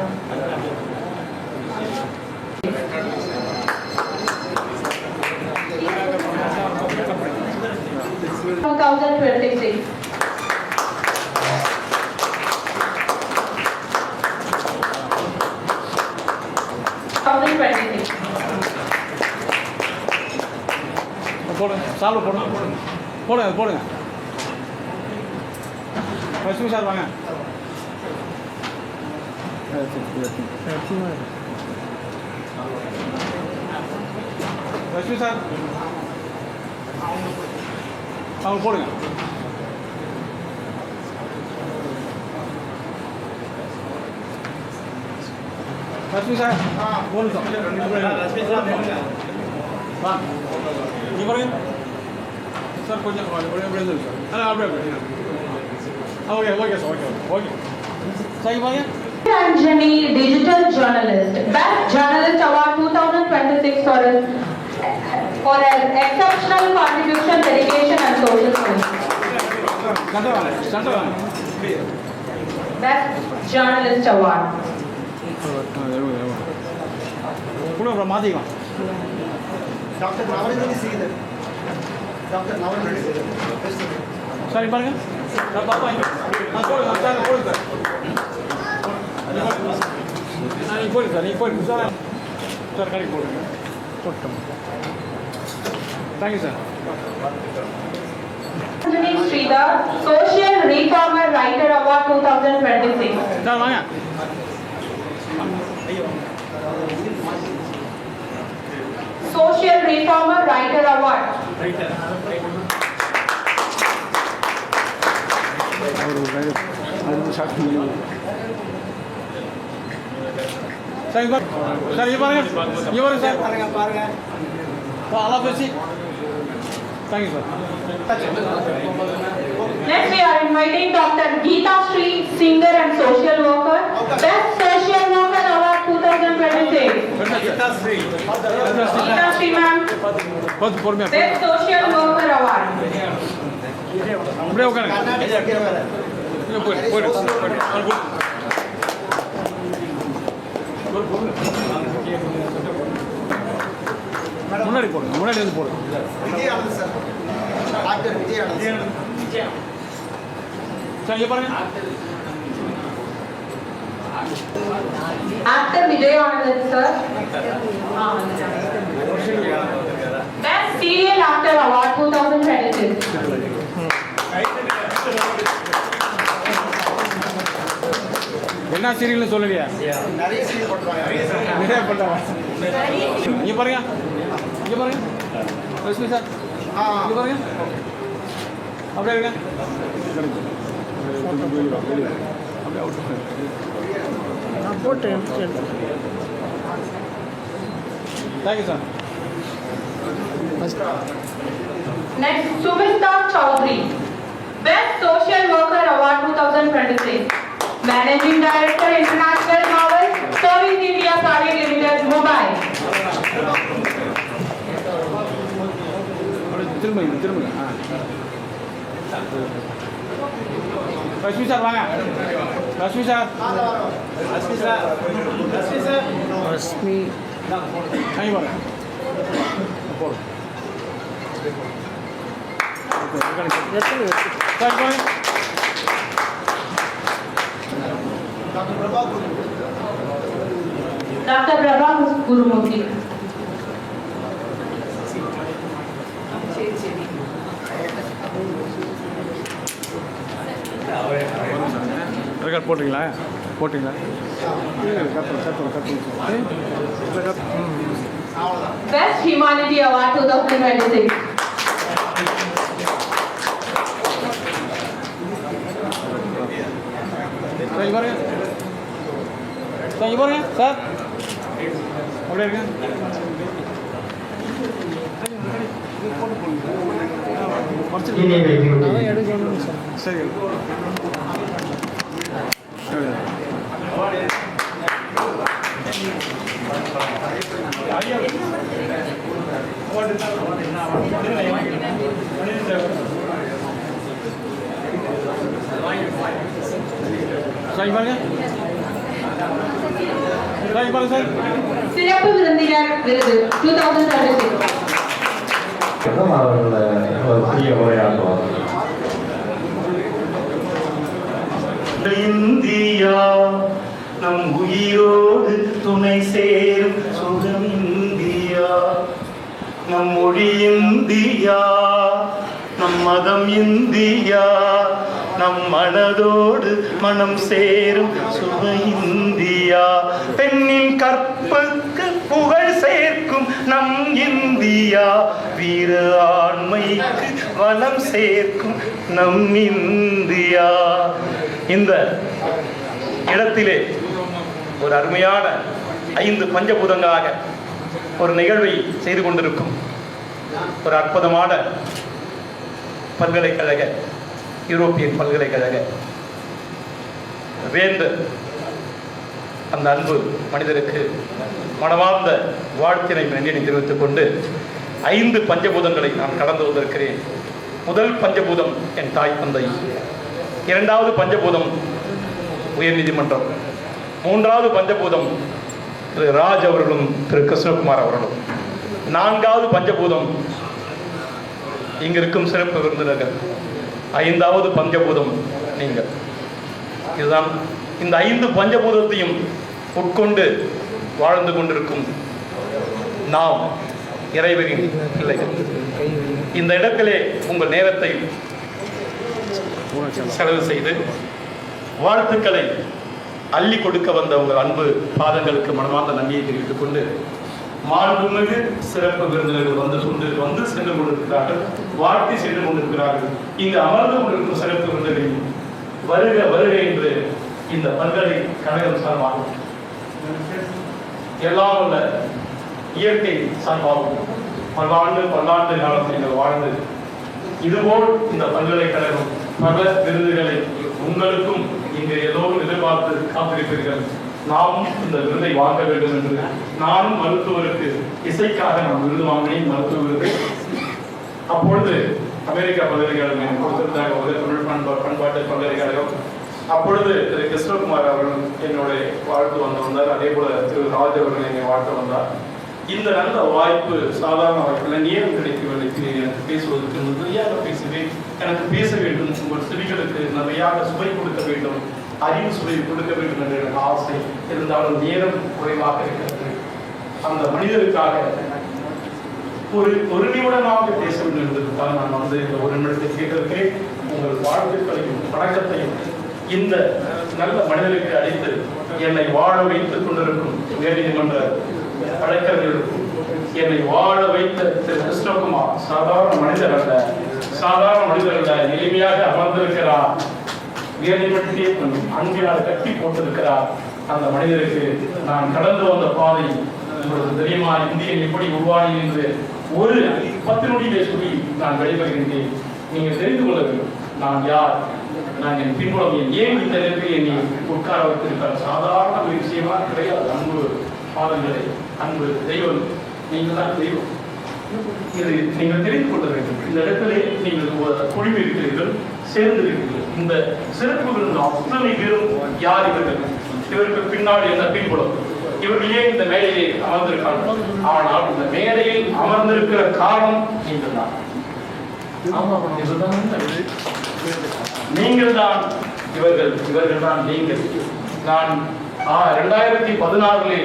போடுங்க. சால்வ் போடுங்க. போடுங்க போடுங்க. லட்சுமி சார் வாங்க. லட்சுமி சார் அவங்க போடுங்க. லட்சுமி சார் ஒரு நிமிஷம். நீ பாருங்க சார் கொஞ்சம் அப்படியே சார். அப்படியே okay okay sir okay okay sir பாருங்க. Anjani, digital journalist. Best Journalist Award 2026 for her exceptional contribution, dedication and social service. Best Journalist Award. கூட மாத்திக்கலாம். டாக்டர் நவரஞ்சனி ஸ்ரீதர். டாக்டர் நவரஞ்சனி ஸ்ரீதர். சரி பாருங்க. பாப்பா போடுங்க சார். போடுங்க சார். நீ போடுங்க சார். நீ போடுங்க சார். சார் கடைக்கு போடுங்க. போட்டோம். Thank you sir. Anjani Sridhar, Social Reformer Writer Award 2026. Sir வாங்க. Social Reformer Writer Award. Sir இங்க பாருங்க. இங்க பாருங்க சார். பாருங்க. அலா பேசி. Thank you sir. Next we are inviting Dr. Geeta Sri, singer and social worker. Best Social Worker Award 2026. Geeta Sri. Geeta Sri ma'am. Best Social Worker Award. அப்படியே உட்காருங்க. போயிடு. முன்னாடி போடுங்க. முன்னாடி வந்து போடுங்க. Vijay Anand sir. Doctor Vijay Anand. Sir இங்கே பாருங்க. Actor Vijayanand sir. Best Serial Actor Award 2026. என்ன சீரியல்னு சொல்லலையா? நிறைய சீரியல் போட்டுருவாங்க. நிறைய பண்ணுறாங்க. இங்கே பாருங்க, இங்கே பாருங்க ரஷ்மி சார், இங்கே பாருங்க, அப்படியே இருங்க. அப்படியே அவுட் போட்டு thank you sir. Next, Sumita Chaudhary. Best Social Worker Award 2026. Managing Director, International Novel, Service India Private Limited, Mumbai. திரும்புங்க திரும்புங்க. ரஷ்மி சார் வாங்க. Rashmi sir, Rashmi sir, Rashmi sir, Rashmi அங்கே பாருங்க. போதும். சார் பாருங்க. Dr. Prabha Gurumurthy. ரெக்கார்ட் போட்டிங்களா? போட்டிங்களா? Best Humanity Award 2026. சார் இங்கே பாருங்க. சார் இங்கே பாருங்க சார், அப்படியே இருங்க. சரி சார் பாருங்க. சார் பாருங்க சார். சிறப்பு விருந்தினர் விருது 2026. அவர்கள் ஒரு சிறிய உரையாற்றுவார். இந்தியா நம் உயிரோடு துணை சேரும் சுகம் இந்தியா, நம் மொழி இந்தியா, நம் மதம் இந்தியா, நம் மனதோடு மனம் சேரும் சுக இந்தியா, பெண்ணின் கற்புக்கு புகழ் சேர்க்கும் நம் இந்தியா, வீர ஆண்மைக்கு வளம் சேர்க்கும் நம் இந்தியா. இந்த இடத்திலே ஒரு அருமையான 5 பஞ்சபூதங்களாக ஒரு நிகழ்வை செய்து கொண்டிருக்கும் ஒரு அற்புதமான பல்கலைக்கழக, யூரோப்பியன் பல்கலைக்கழக வேந்தர் அந்த அன்பு மனிதருக்கு மனமார்ந்த வாழ்த்தினை நன்றியை தெரிவித்துக் கொண்டு 5 பஞ்சபூதங்களை நான் கடந்து வந்திருக்கிறேன். முதல் பஞ்சபூதம் என் தாய் தந்தை, 2வது பஞ்சபூதம் உயர்நீதிமன்றம், 3வது பஞ்சபூதம் திரு ராஜ் அவர்களும் திரு கிருஷ்ணகுமார் அவர்களும், 4வது பஞ்சபூதம் இங்கிருக்கும் சிறப்பு விருந்தினர்கள், 5வது பஞ்சபூதம் நீங்கள். இதுதான் இந்த 5 பஞ்சபூதத்தையும் உட்கொண்டு வாழ்ந்து கொண்டிருக்கும் நாம் இறைவனின் பிள்ளைகள். இந்த இடத்திலே உங்கள் நேரத்தை செலவு செய்து வாழ்த்துக்களை அள்ளி கொடுக்க வந்த உங்கள் அன்பு பாதங்களுக்கு மனமார்ந்த நன்றியை தெரிவித்துக் கொண்டு, மாண்புமிகு சிறப்பு விருந்தினர்கள் வந்து சென்று கொண்டிருக்கிறார்கள், வாழ்த்தி சென்று கொண்டிருக்கிறார்கள். இங்கு அமர்ந்து கொண்டிருக்கும் சிறப்பு விருந்தினர்கள் வருக வருக என்று இந்த பல்கலைக்கழகம் சார்பாகும், எல்லாம் உள்ள இயற்கை சார்பாகும் பல்லாண்டு காலம் நீங்கள் வாழ்ந்து இதுபோல் இந்த பல்கலைக்கழகம் பல விருதுகளை உங்களுக்கும் இங்கு எல்லோரும் எதிர்பார்த்து காத்திருப்பீர்கள். நாமும் இந்த விருதை வாங்க வேண்டும் என்று நானும் மருத்துவருக்கு இசைக்காக நான் விருது வாங்கினேன், மருத்துவ விருது. அப்பொழுது அமெரிக்கா பல்கலைக்கழகம் கொடுத்திருந்தாங்க ஒரு தமிழ் பண்பாட்டு பல்கலைக்கழகம். அப்பொழுது திரு கிருஷ்ணகுமார் அவர்கள் என்னுடைய வாழ்த்து வந்தார், அதே போல திரு ராஜ் அவர்கள் என்னை வாழ்த்து வந்தார். இந்த நல்ல வாய்ப்பு சாதாரண வாய்ப்பில் நேரம் கிடைக்கவில்லை எனக்கு பேசுவதற்கு நிறையாக பேசுவேன். எனக்கு பேச வேண்டும், உங்கள் செவிகளுக்கு நிறையாக சுவை கொடுக்க வேண்டும், அறிவு சுவை கொடுக்க வேண்டும் என்ற எனக்கு ஆசை. இருந்தாலும் நேரம் குறைவாக இருக்கிறது. அந்த மனிதருக்காக ஒரு நிமிடமாக பேச வேண்டும் என்பதற்காக நான் வந்து இந்த ஒரு நிமிடத்தை கேட்டிருக்கிறேன். உங்கள் வாழ்த்துக்களையும் வணக்கத்தையும் இந்த நல்ல மனிதருக்கு அளித்து என்னை வாழ வைத்துக் கொண்டிருக்கும் உயர்நீதிமன்ற வழக்கறிஞர்களுக்கும் என்னை வாழ வைத்த திரு கிருஷ்ணகுமார் சாதாரண மனிதர் அல்ல, எளிமையாக அமர்ந்திருக்கிறார். உயர்நீதிமன்றத்தை அன்பினால் கட்டி போட்டிருக்கிறார். அந்த மனிதருக்கு நான் கடந்து வந்த பாதை உங்களுக்கு தெரியுமா? இந்தியன் எப்படி உருவானி என்று ஒரு 10 நொடியிலே சொல்லி நான் வெளிப்படுகின்றேன். நீங்கள் தெரிந்து கொள்ள வேண்டும் நான் யார், நான் என் பின்புலம் ஏன் இந்த நேரத்தில் என்னை உட்கார வைத்திருக்கிறார். சாதாரண ஒரு விஷயமா கிடையாது. அன்பு பாதங்களே, அன்பு தெய்வம், நீங்கள் தான் தெய்வம். இது நீங்கள் தெரிந்து கொள்ள வேண்டும். இந்த இடத்திலே நீங்கள் குழுமி இருக்கிறீர்கள், சேர்ந்திருக்கிறீர்கள். இந்த சிறப்பு விருது அத்தனை பேரும் யார் இவர்கள், இவருக்கு பின்னாடி என்ன பின்புலம், இவர்களே இந்த மேடையை அமர்ந்திருக்கார்கள். ஆனால் இந்த மேடையில் அமர்ந்திருக்கிற காரணம் நீங்கள் தான். நீங்கள் தான் இவர்கள் தான் நீங்கள். நான் 2016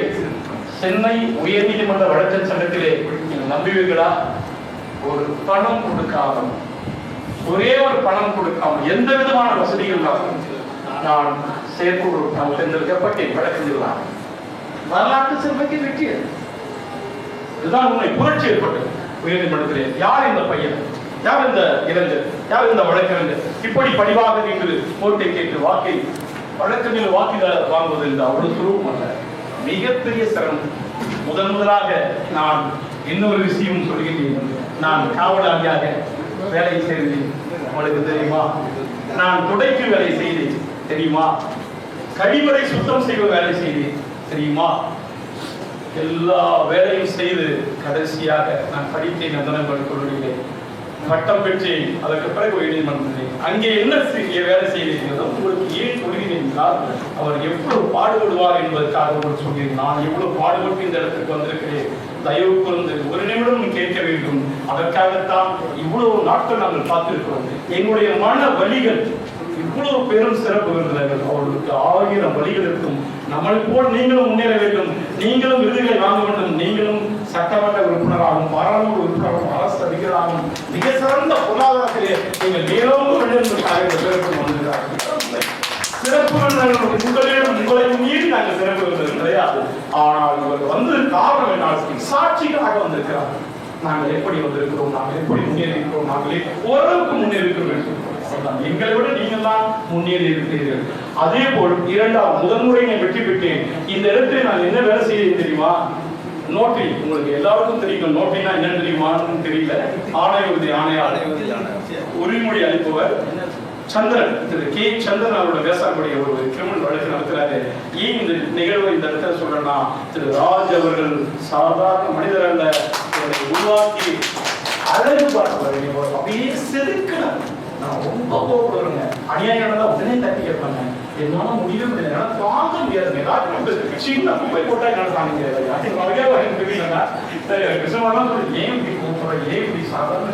சென்னை உயர்நீதிமன்ற வழக்கறிஞர் சங்கத்திலே நம்புவீர்களா? ஒரு பணம் கொடுக்காமல், ஒரே ஒரு பணம் கொடுக்காமல், எந்த விதமான வசதிகள் நான் சேர்ப்பு தேர்ந்தெடுக்கப்பட்டேன். வழக்கறிஞர்களாக வரலாற்று சிறப்புக்கு வெற்றி. இதுதான் உண்மை. புரட்சி ஏற்பட்டது உயர்நீதிமன்றத்திலே. யார் இந்த பையன், யார் இந்த இளைஞர், யார் இந்த வழக்கறிஞர், இப்படி படிவாக நீங்கள் ஓட்டை கேட்டு வாக்கை வழக்கறிஞர் வாக்கில் வாங்குவது என்று அவ்வளவு சுலபம் அல்ல, மிகப்பெரிய சிரமம். முதலாக நான் இன்னொரு விஷயம் சொல்கிறேன். நான் காவலாளியாக வேலை செய்தேன், உங்களுக்கு தெரியுமா? நான் துடைக்கு வேலை செய்தேன், தெரியுமா? கழிவறை சுத்தம் செய்வ வேலை செய்தேன், தெரியுமா? எல்லா வேலையும் செய்து கடைசியாக நான் படித்தேன். நந்தனங்கள் கல்லூரியிலே பட்டம் பெற்றேன். அதற்கு பிறகு உயர்நீதிமன்றத்தில் அங்கே என்ன வேலை செய்தீர்கள் உங்களுக்கு ஏன் சொல்கிறேன் என்றால், அவர் எவ்வளவு பாடுபடுவார் என்பதற்காக உங்களுக்கு சொல்கிறேன். நான் எவ்வளவு பாடுபட்டு இந்த இடத்துக்கு வந்திருக்கிறேன். தயவு கூர்ந்து ஒரு நிமிடம் கேட்க வேண்டும். அதற்காகத்தான் இவ்வளவு நாட்கள் நாங்கள் பார்த்திருக்கிறோம். எங்களுடைய மன வலிகள் இவ்வளவு பெரும் சிறப்பு விருந்தினர்கள், அவர்களுக்கு 1000 வழிகள் இருக்கும். நம்மளை போல் நீங்களும் முன்னேற வேண்டும், நீங்களும் விருதுகளை வாங்க வேண்டும், நீங்களும் சட்டமன்ற உறுப்பினராகவும், பாராளுமன்ற உறுப்பினராகவும், அரசு அதிகாராகவும், மிக சிறந்த பொருளாதாரத்திலே நீங்கள் மேலோங்க வேண்டும் என்பதற்காக சிறப்பு வந்திருக்கிறார்கள். சிறப்பு விருந்தினர்கள் உங்களை மீறி நாங்கள் சிறப்பு விருந்தினர்கள் கிடையாது. ஆனால் இவர்கள் வந்து காரணம் என்ன, சாட்சிகளாக வந்திருக்கிறார்கள். நாங்கள் எப்படி வந்திருக்கிறோம், நாங்கள் எப்படி முன்னேறி இருக்கிறோம், நாங்களே ஓரளவுக்கு முன்னேறி இருக்கிறோம். எங்களை விட நீங்கள் தான் முன்னேறி இருக்கிறீர்கள். அதே போல் முதன்முறை நான் வெற்றி பெற்றேன். இந்த இடத்தில் நான் என்ன வேலை செய்ய தெரியுமா? நோட்டரி. உங்களுக்கு எல்லாருக்கும் தெரியும் நோட்டரினா என்னன்னு தெரியுமான்னு தெரியல. ஆணையாளர் உரிமொழி அளிப்பவர் சந்திரன், திரு கே சந்திரன் அவரோட பேசக்கூடிய ஒரு கிரிமினல் வழக்கு நடத்துறாரு. ஏன் இந்த நிகழ்வை இந்த இடத்துல சொல்றேன்னா, திரு ராஜ் அவர்கள் சாதாரண மனிதர் அல்ல, உருவாக்கி அழகு பார்க்க அப்படியே செதுக்கணும். நான் ரொம்ப கோபப்படுறேங்க. அநியாயம் நடந்தா உடனே தட்டி கேட்பாங்க. என்னால முடியவே முடியல, தாங்க முடியாது. ஏதாவது சின்ன குப்பை போட்டா நடத்தாங்க. கிருஷ்ணமாதான் சொல்லி ஏன் இப்படி கோபப்படுற, ஏன் இப்படி சாதாரண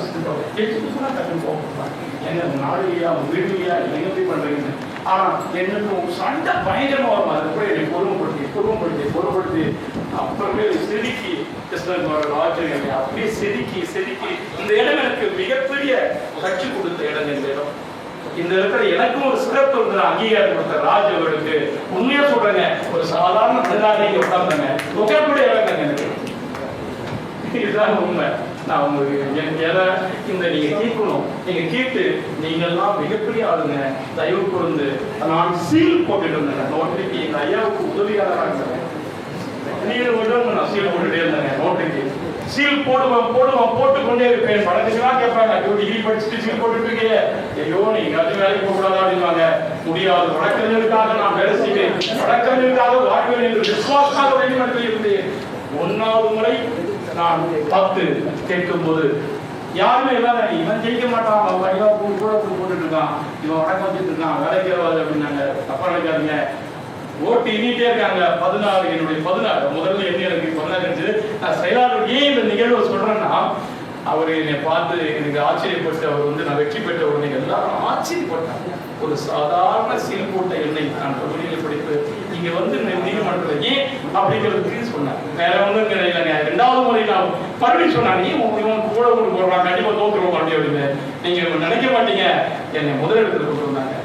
டக்குன்னு கோபப்படுறாங்க. என்ன நாளையா வீடுலையா எங்க போய் பண்றீங்க? ஆனா எனக்கு சண்டை பயங்கரமா வரும். அது கூட என்னை பொறுமைப்படுத்தி அப்புறமே செதுக்கி கிருஷ்ணகுமார் ராஜன் அப்படியே செதுக்கி இந்த இடம் எனக்கு மிகப்பெரிய கட்சி கொடுத்த இடம். இந்த இடம், இந்த இடத்துல எனக்கும் ஒரு சிறப்பு இருந்த அங்கீகாரம் கொடுத்த ராஜ் அவர்களுக்கு உண்மையா சொல்றேங்க, ஒரு சாதாரண மனிதனாக இங்க உட்கார்ந்தாங்க உட்கார்க்கூடிய இடம் எனக்கு. இதுதான் உண்மை. நான் உங்களுக்கு இந்த நீங்க கேட்கணும், நீங்க கேட்டு நீங்கள்லாம் மிகப்பெரிய ஆளுங்க, தயவு கூர்ந்து நான் சீல் போட்டுட்டு இருந்தேன். நோட்டரிக்கு எங்க ஐயாவுக்கு உதவியாளராக இருந்தேன். நான் சீல் போட்டுட்டே இருந்தேங்க. நோட்டரிக்கு சீல் போட்டு கொண்டே இருப்பேன். வழக்குலாம் கேட்பாங்க, டிகிரி படிச்சுட்டு சீல் போட்டுட்டு இருக்கீங்க, ஐயோ நீங்க அது வேலைக்கு போக கூடாதா அப்படின்வாங்க. முடியாது, வழக்கறிஞருக்காக நான் வேலை செய்வேன், வழக்கறிஞருக்காக வாழ்வேன் என்று விசுவாசமாக வெளிநாட்டில் இருந்தேன். 1வது முறை நான் 10 கேட்கும் போது யாருமே இல்லாத, இவன் ஜெயிக்க மாட்டான், அவன் கூட போட்டுட்டு இருக்கான், இவன் வழக்கம் வச்சுட்டு இருக்கான், வேலைக்கு வருவாது அப்படின்னாங்க. தப்பா நினைக்காதீங்க, ஓட்டு எண்ணிட்டே இருக்காங்க. 16 என்னுடைய 16 முதல்ல எண்ணி எனக்கு 16 இருந்துச்சு. நான் செயலாளர் ஏன் இந்த நிகழ்வை சொல்றேன்னா, அவர் என்னை பார்த்து எனக்கு ஆச்சரியப்பட்டு அவர் வந்து நான் வெற்றி பெற்ற உடனே எல்லாரும் ஆச்சரியப்பட்டாங்க. ஒரு சாதாரண சீல் போட்ட எண்ணெய் நான் தொழிலில் படிப்பு இங்க வந்து நீதிமன்றத்தில் ஏன் அப்படிங்கிறதுக்கு சொன்னாங்க. வேற ஒன்றும் இல்லைங்க. 2வது முறை நான் மறுபடியும் சொன்னாங்க, ஏன் இவன் கூட கொண்டு போடுறான், கண்டிப்பா தோற்றுருவோம் அப்படின்னு. நீங்க நினைக்க மாட்டீங்க, என்னை முதலிடத்தில் கொண்டு வந்தாங்க.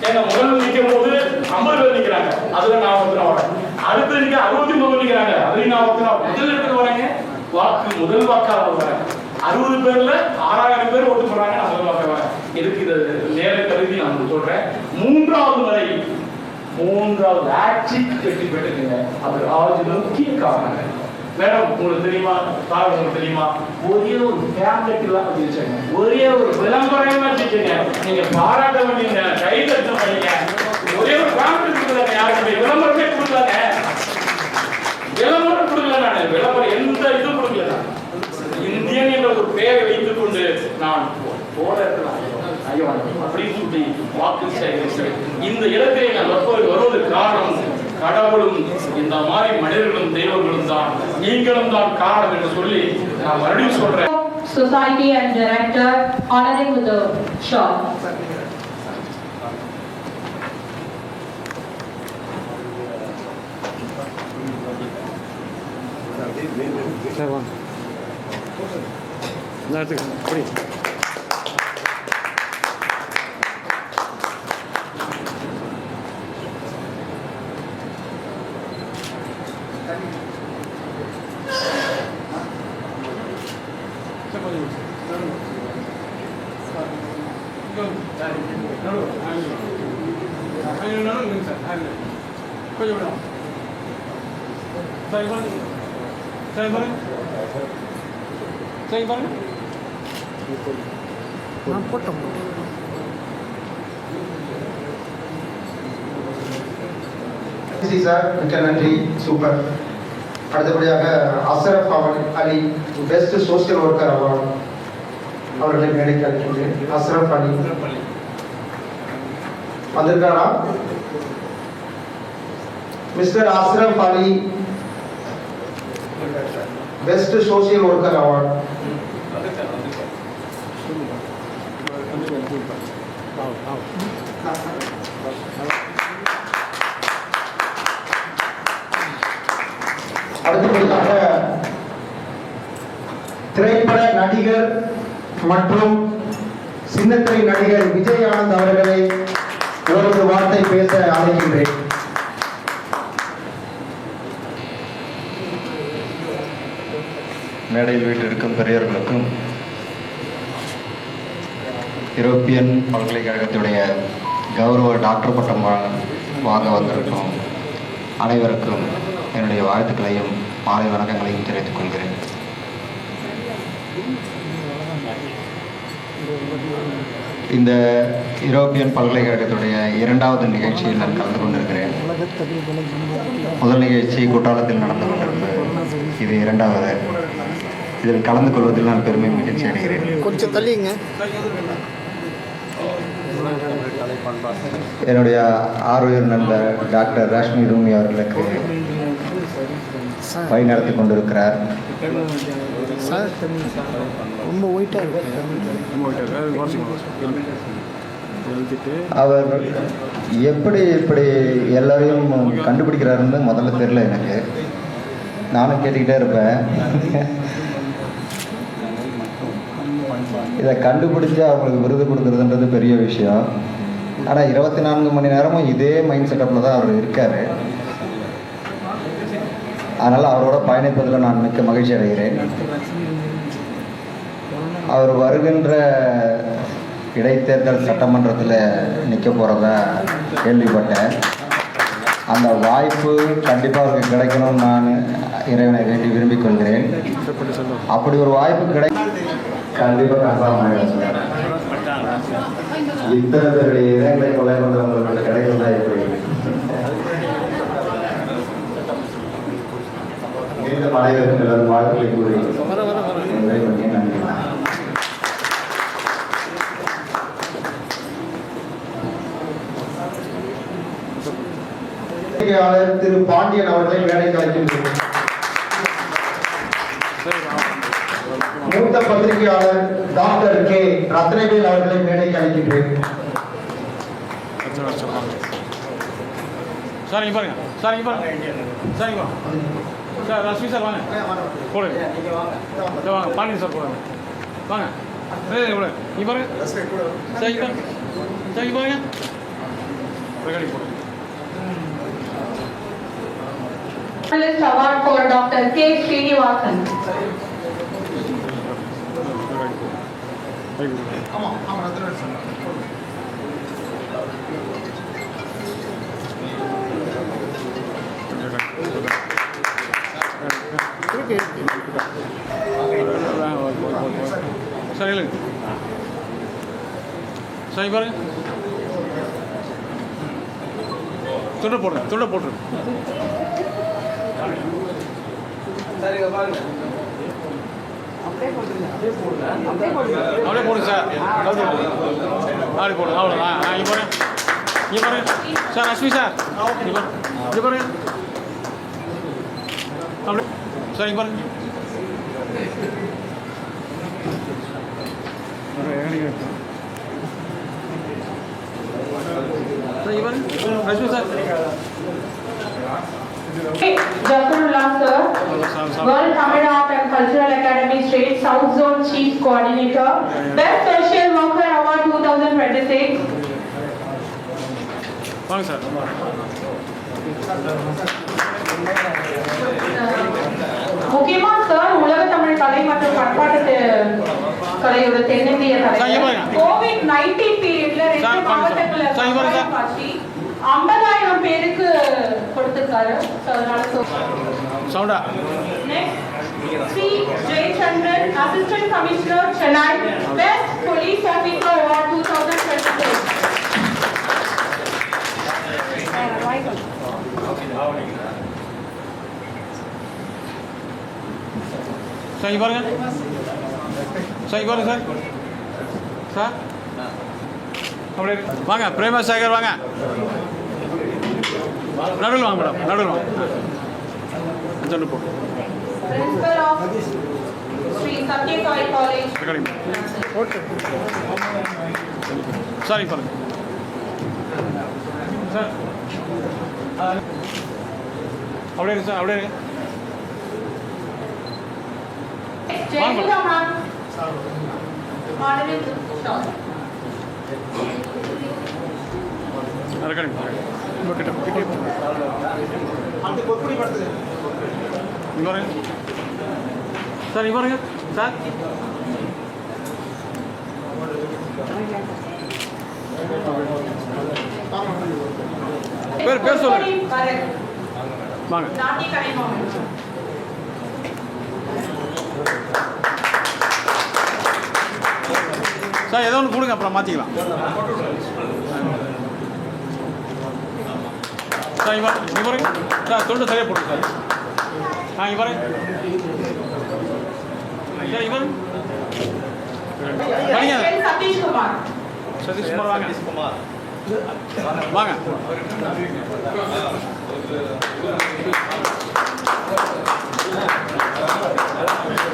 ஏன்னா முதல்ல நிற்கும் போது 50 பேர் நிற்கிறாங்க, அதுல நான் ஒருத்தர் வரேன். அடுத்து நிற்க 69 நிற்கிறாங்க, அதுலயும் நான் ஒருத்தர் முதல் இடத்துல வரேங்க. வாக்கு முதல் வாக்காக வரேன். 60 பேர்ல 6000 பேர் ஓட்டு போடுறாங்க, நான் முதல் வாக்காக வரேன். இதுக்கு இது நேர கருதி நான் சொல்றேன். 3வது முறை 3வது ஆட்சிக்கு வெற்றி பெற்றுங்க. அது முக்கிய காரணம். மேடம் உங்களுக்கு தெரியுமா, உங்களுக்கு தெரியுமா, ஒரே ஒரு ஃபேமிலிக்குலாம் வச்சுருச்சாங்க, ஒரே ஒரு விளம்பரமா வச்சுக்கோங்க. நீங்க பாராட்ட வேண்டிய கைதட்ட பண்ணீங்க. ஒரே ஒரு ஃபேமிலி கொடுக்கலங்க, யாருடைய விளம்பரமே கொடுக்கலங்க. விளம்பரம் கொடுக்கல, நான் விளம்பரம் எந்த இதுவும் கொடுக்கல. இந்தியன் என்ற ஒரு பெயரை வைத்துக் கொண்டு நான் போட அப்படின்னு சொல்லி வாக்கு சேகரிக்கிறேன். இந்த இடத்திலே நான் வருவதற்கு காரணம் கடவுளும் இந்த மாதிரி மனிதர்களும் தெய்வங்களும் தான், நீங்களும் தான் காரணம் என்று சொல்லி நான் மறுபடியும் சொல்றேன். Society and director honoring with the shot. Sir மிக்க நன்றி, சூப்பர். அடுத்தபடியாக அஸ்ரப் அலி பெஸ்ட் சோசியல் ஒர்க்கர் அவார்டு அவர்களை மேடைக்கு அழைக்கின்றேன். அஸ்ரப் அலி வந்திருக்காரா? மிஸ்டர் அஸ்ரப் அலி பெஸ்ட் சோசியல் ஒர்க்கர் அவார்டு. அடுத்தபடியாக திரைப்பட நடிகர் மற்றும் சின்னத்திரை நடிகர் விஜய் ஆனந்த் அவர்களை ஒரு வார்த்தை பேச அழைக்கின்றேன். மேடையில் வீட்டிற்கும் பெரியவர்களுக்கும் யூரோப்பியன் பல்கலைக்கழகத்துடைய கௌரவ டாக்டர் பட்டம் வாங்க வந்திருக்கும் அனைவருக்கும் என்னுடைய வாழ்த்துக்களையும் மாலை வணக்கங்களையும் தெரிவித்துக் கொள்கிறேன். இந்த யூரோப்பியன் பல்கலைக்கழகத்துடைய 2வது நிகழ்ச்சியில் நான் கலந்து கொண்டிருக்கிறேன். முதல் நிகழ்ச்சி குற்றாலத்தில் நடந்து கொண்டிருந்தது, இது 2வது. இதில் கலந்து கொள்வதில் நான் பெருமை மகிழ்ச்சி அடைகிறேன். கொஞ்சம் தள்ளிங்க. என்னுடைய ஆரோக்கியம் நண்பர் டாக்டர் ராஷ்மி ரூமி அவர்களுக்கு வழி நடத்தி கொண்டிருக்கிறார். ரொம்ப ஒயிட்டாக இருக்கு. அவர் எப்படி இப்படி எல்லாரையும் கண்டுபிடிக்கிறாருன்னு முதல்ல தெரியல எனக்கு. நானும் கேட்டுக்கிட்டே இருப்பேன். இதை கண்டுபிடிச்சு அவங்களுக்கு விருது கொடுக்குறதுன்றது பெரிய விஷயம். ஆனால் 24 மணி நேரமும் இதே மைண்ட் செட்டப்பில் தான் அவர் இருக்கார். அதனால் அவரோட பயணிப்பதில் நான் மிக்க மகிழ்ச்சி அடைகிறேன். அவர் வருகின்ற இடைத்தேர்தல் சட்டமன்றத்தில் நிற்க போகிறதா கேள்விப்பட்டேன். அந்த வாய்ப்பு கண்டிப்பாக அவருக்கு கிடைக்கணும்னு நான் இறைவனை வேண்டி விரும்பிக் கொள்கிறேன். அப்படி ஒரு வாய்ப்பு கண்டிப்பாக கன்ஃபார்ம் ஆகிடும். இத்தனை பேருடைய இதயங்களை கொலை கொண்டவங்களுக்கு கிடைக்கிறதா எப்படி? மீண்டும் அனைவருக்கும் எல்லாரும் வாழ்த்துக்களை கூறி நன்றி. பத்திரிகையாளர் திரு பாண்டியன் அவர்களை மேடைக்கு அழைக்கின்றேன். மூத்த பத்திரிகையாளர் டாக்டர் கே ரத்னவேல் அவர்களை மேடைக்கு அழைக்கின்றேன். சார் இங்க பாருங்க, சார் இங்க பாருங்க, சார் இங்க வாங்க, சார் ரஷ்மி சார் வாங்க, போடுங்க, வாங்க, பாண்டியன் சார் போடுங்க, வாங்க, இங்க பாருங்க, சார் இங்க பாருங்க, சார் இங்க பாருங்க, ரெக்கார்டிங் போடுங்க. Award for Dr. K. Srinivasan. Sir இல்லைங்க சார் இங்க பாருங்க, துண்டை போடுறேன், துண்டை போட்டுரு. அப்படியே போடுங்க சார், அப்படி போடுங்க, அவ்வளோதான். இங்கே பாருங்க, இங்கே பாருங்க சார், ரஷ்மி சார், இங்கே பாருங்க, அப்படி சார், இங்கே பாருங்க. சார் இங்கே பாருங்க, Rashmi sir. Jafarullah sir, World Tamil Art and Cultural Academy State South Zone Chief Coordinator, Best Social Worker Award 2026. வாங்க சார். முக்கியமா சார் உலக தமிழ் கலை மற்றும் பண்பாட்டு கலையோட தென்னிந்திய கலை COVID-19 பீரியட்ல 2 மாவட்டங்கள்ல 50,000 பேருக்கு கொடுத்திருக்காரு. சவுண்டா. C. Jayachandran, Assistant Commissioner, Chennai, Best Police Officer Award 2026. Sir இங்க பாருங்க, சார் இங்க பாருங்க சார், சார் அப்படியே வாங்க, பிரேமா சேகர் வாங்க, நடுவில் வாங்க மேடம், நடுவில் வாங்க. Principal of Sri Satya Sai College. Sir இங்க பாருங்க சார், அப்படியே இருக்கு சார், அப்படியே இருக்கு. Jayasudha ma'am. Honorable Shah. Recording கிட்ட இங்க பாருங்க சார், இங்க பாருங்க சார், பேர் சொல்லுங்க, வாங்க. சார் ஏதோ ஒன்று கொடுங்க, அப்புறம் மாற்றிக்கலாம். சார் இங்கே பாருங்க சார், தொண்டு சரியாக போடுங்க சார். இங்கே பாருங்க சார், இங்கே பாருங்க சதீஷ்குமார். சதீஷ்குமார் வாங்க, வாங்க.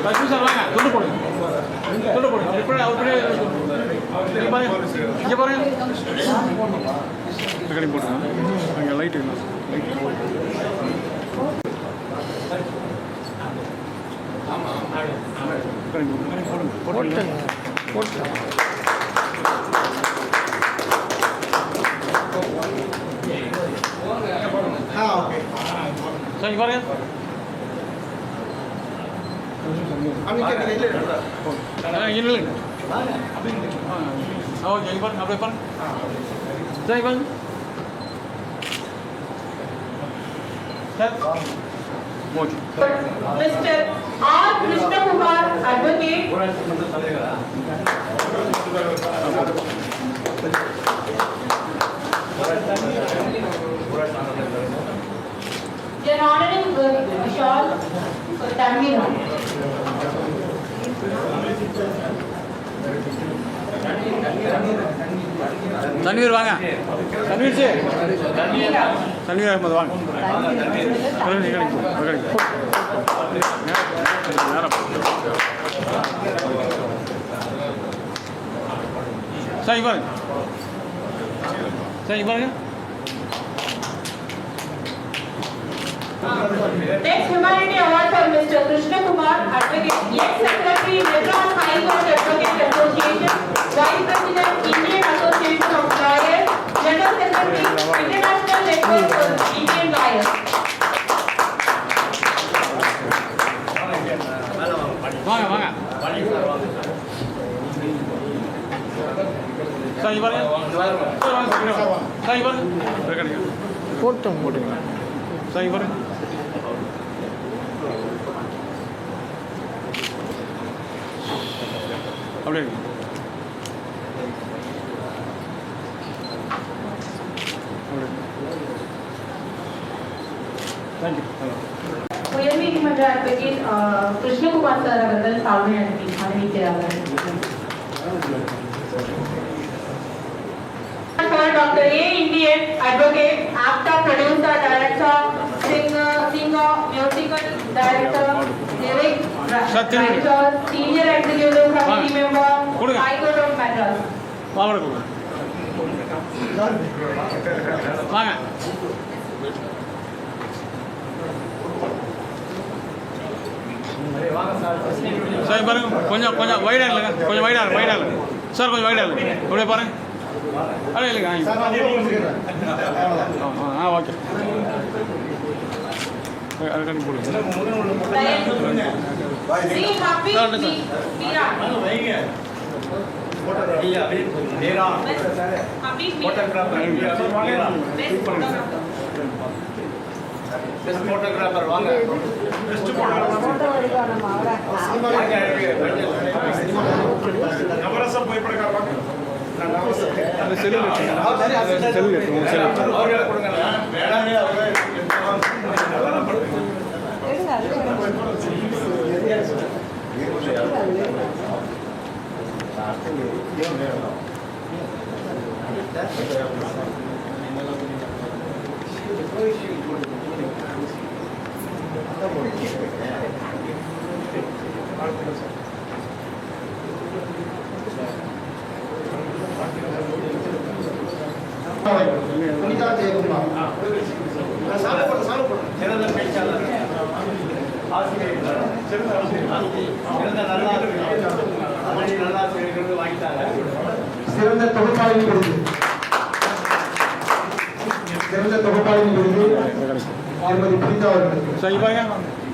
லட்சுமி சார் வாங்க, தொண்டு போடுங்க, தொண்டு போடுங்க. இப்படி அவர் இங்கே பாருங்க, இங்கே பாருங்க, ரெக்கார்டிங் போட்டுருங்க. அங்கே லைட்டு போட்டு சார் இங்கே பாருங்க, இல்லை ஓகே, இங்கே பாருங்க, அப்படியே பாருங்க சார், இங்கே பாருங்க sir. Okay Mr. R. Krishnakumar, Advocate. Your Honorable Vishal Tanvir. Tanvir வாங்க, தன்வீர் தன்வீர் அகமது வாங்க. சரி பாருங்க. சரி பாருங்க. Next Humanity Award for Mr. Krishna Kumar, Advocate, ex-Secretary, Madras High Court Advocate Association, Vice President, Indian Association of Lawyers, General Secretary, International Network of Indian Lawyers. வாங்க வாங்க. சரி பாருங்க. சரி பாருங்க. போட்டுங்க. சரி பாருங்க. அப்படியே தேங்க்யூ. உயர்நீதிமன்ற அட்வொகேட் கிருஷ்ணகுமார் சார் அவர்கள் சாதனை அறிவிக்கிறார்கள். Dr. A. Indian, advocate, actor, producer, director, singer, musical director, lyric writer, senior executive committee member, High Court of Madras. வாங்க. சரி பாருங்க. கொஞ்சம் வைடாக இல்லைங்க. கொஞ்சம் வைடாக சார். கொஞ்சம் வைடாக இல்லை. அப்படியே பாருங்க. அடே இல்லைங்க. ஓகே. அதுக்காண்டி போடுங்க. போட்டோகிராஃபர் வாங்க. நவரச புகைப்படக்காரர் வாங்க. சிறந்த பேச்சாளர், ஆசிரியர், நல்லாசிரியர்கள் வாங்கிட்டாங்க. சிறந்த தொகுப்பாளின் விருது, திருமதி பிரிந்தா அவர்களுக்கு. சரி பாருங்க.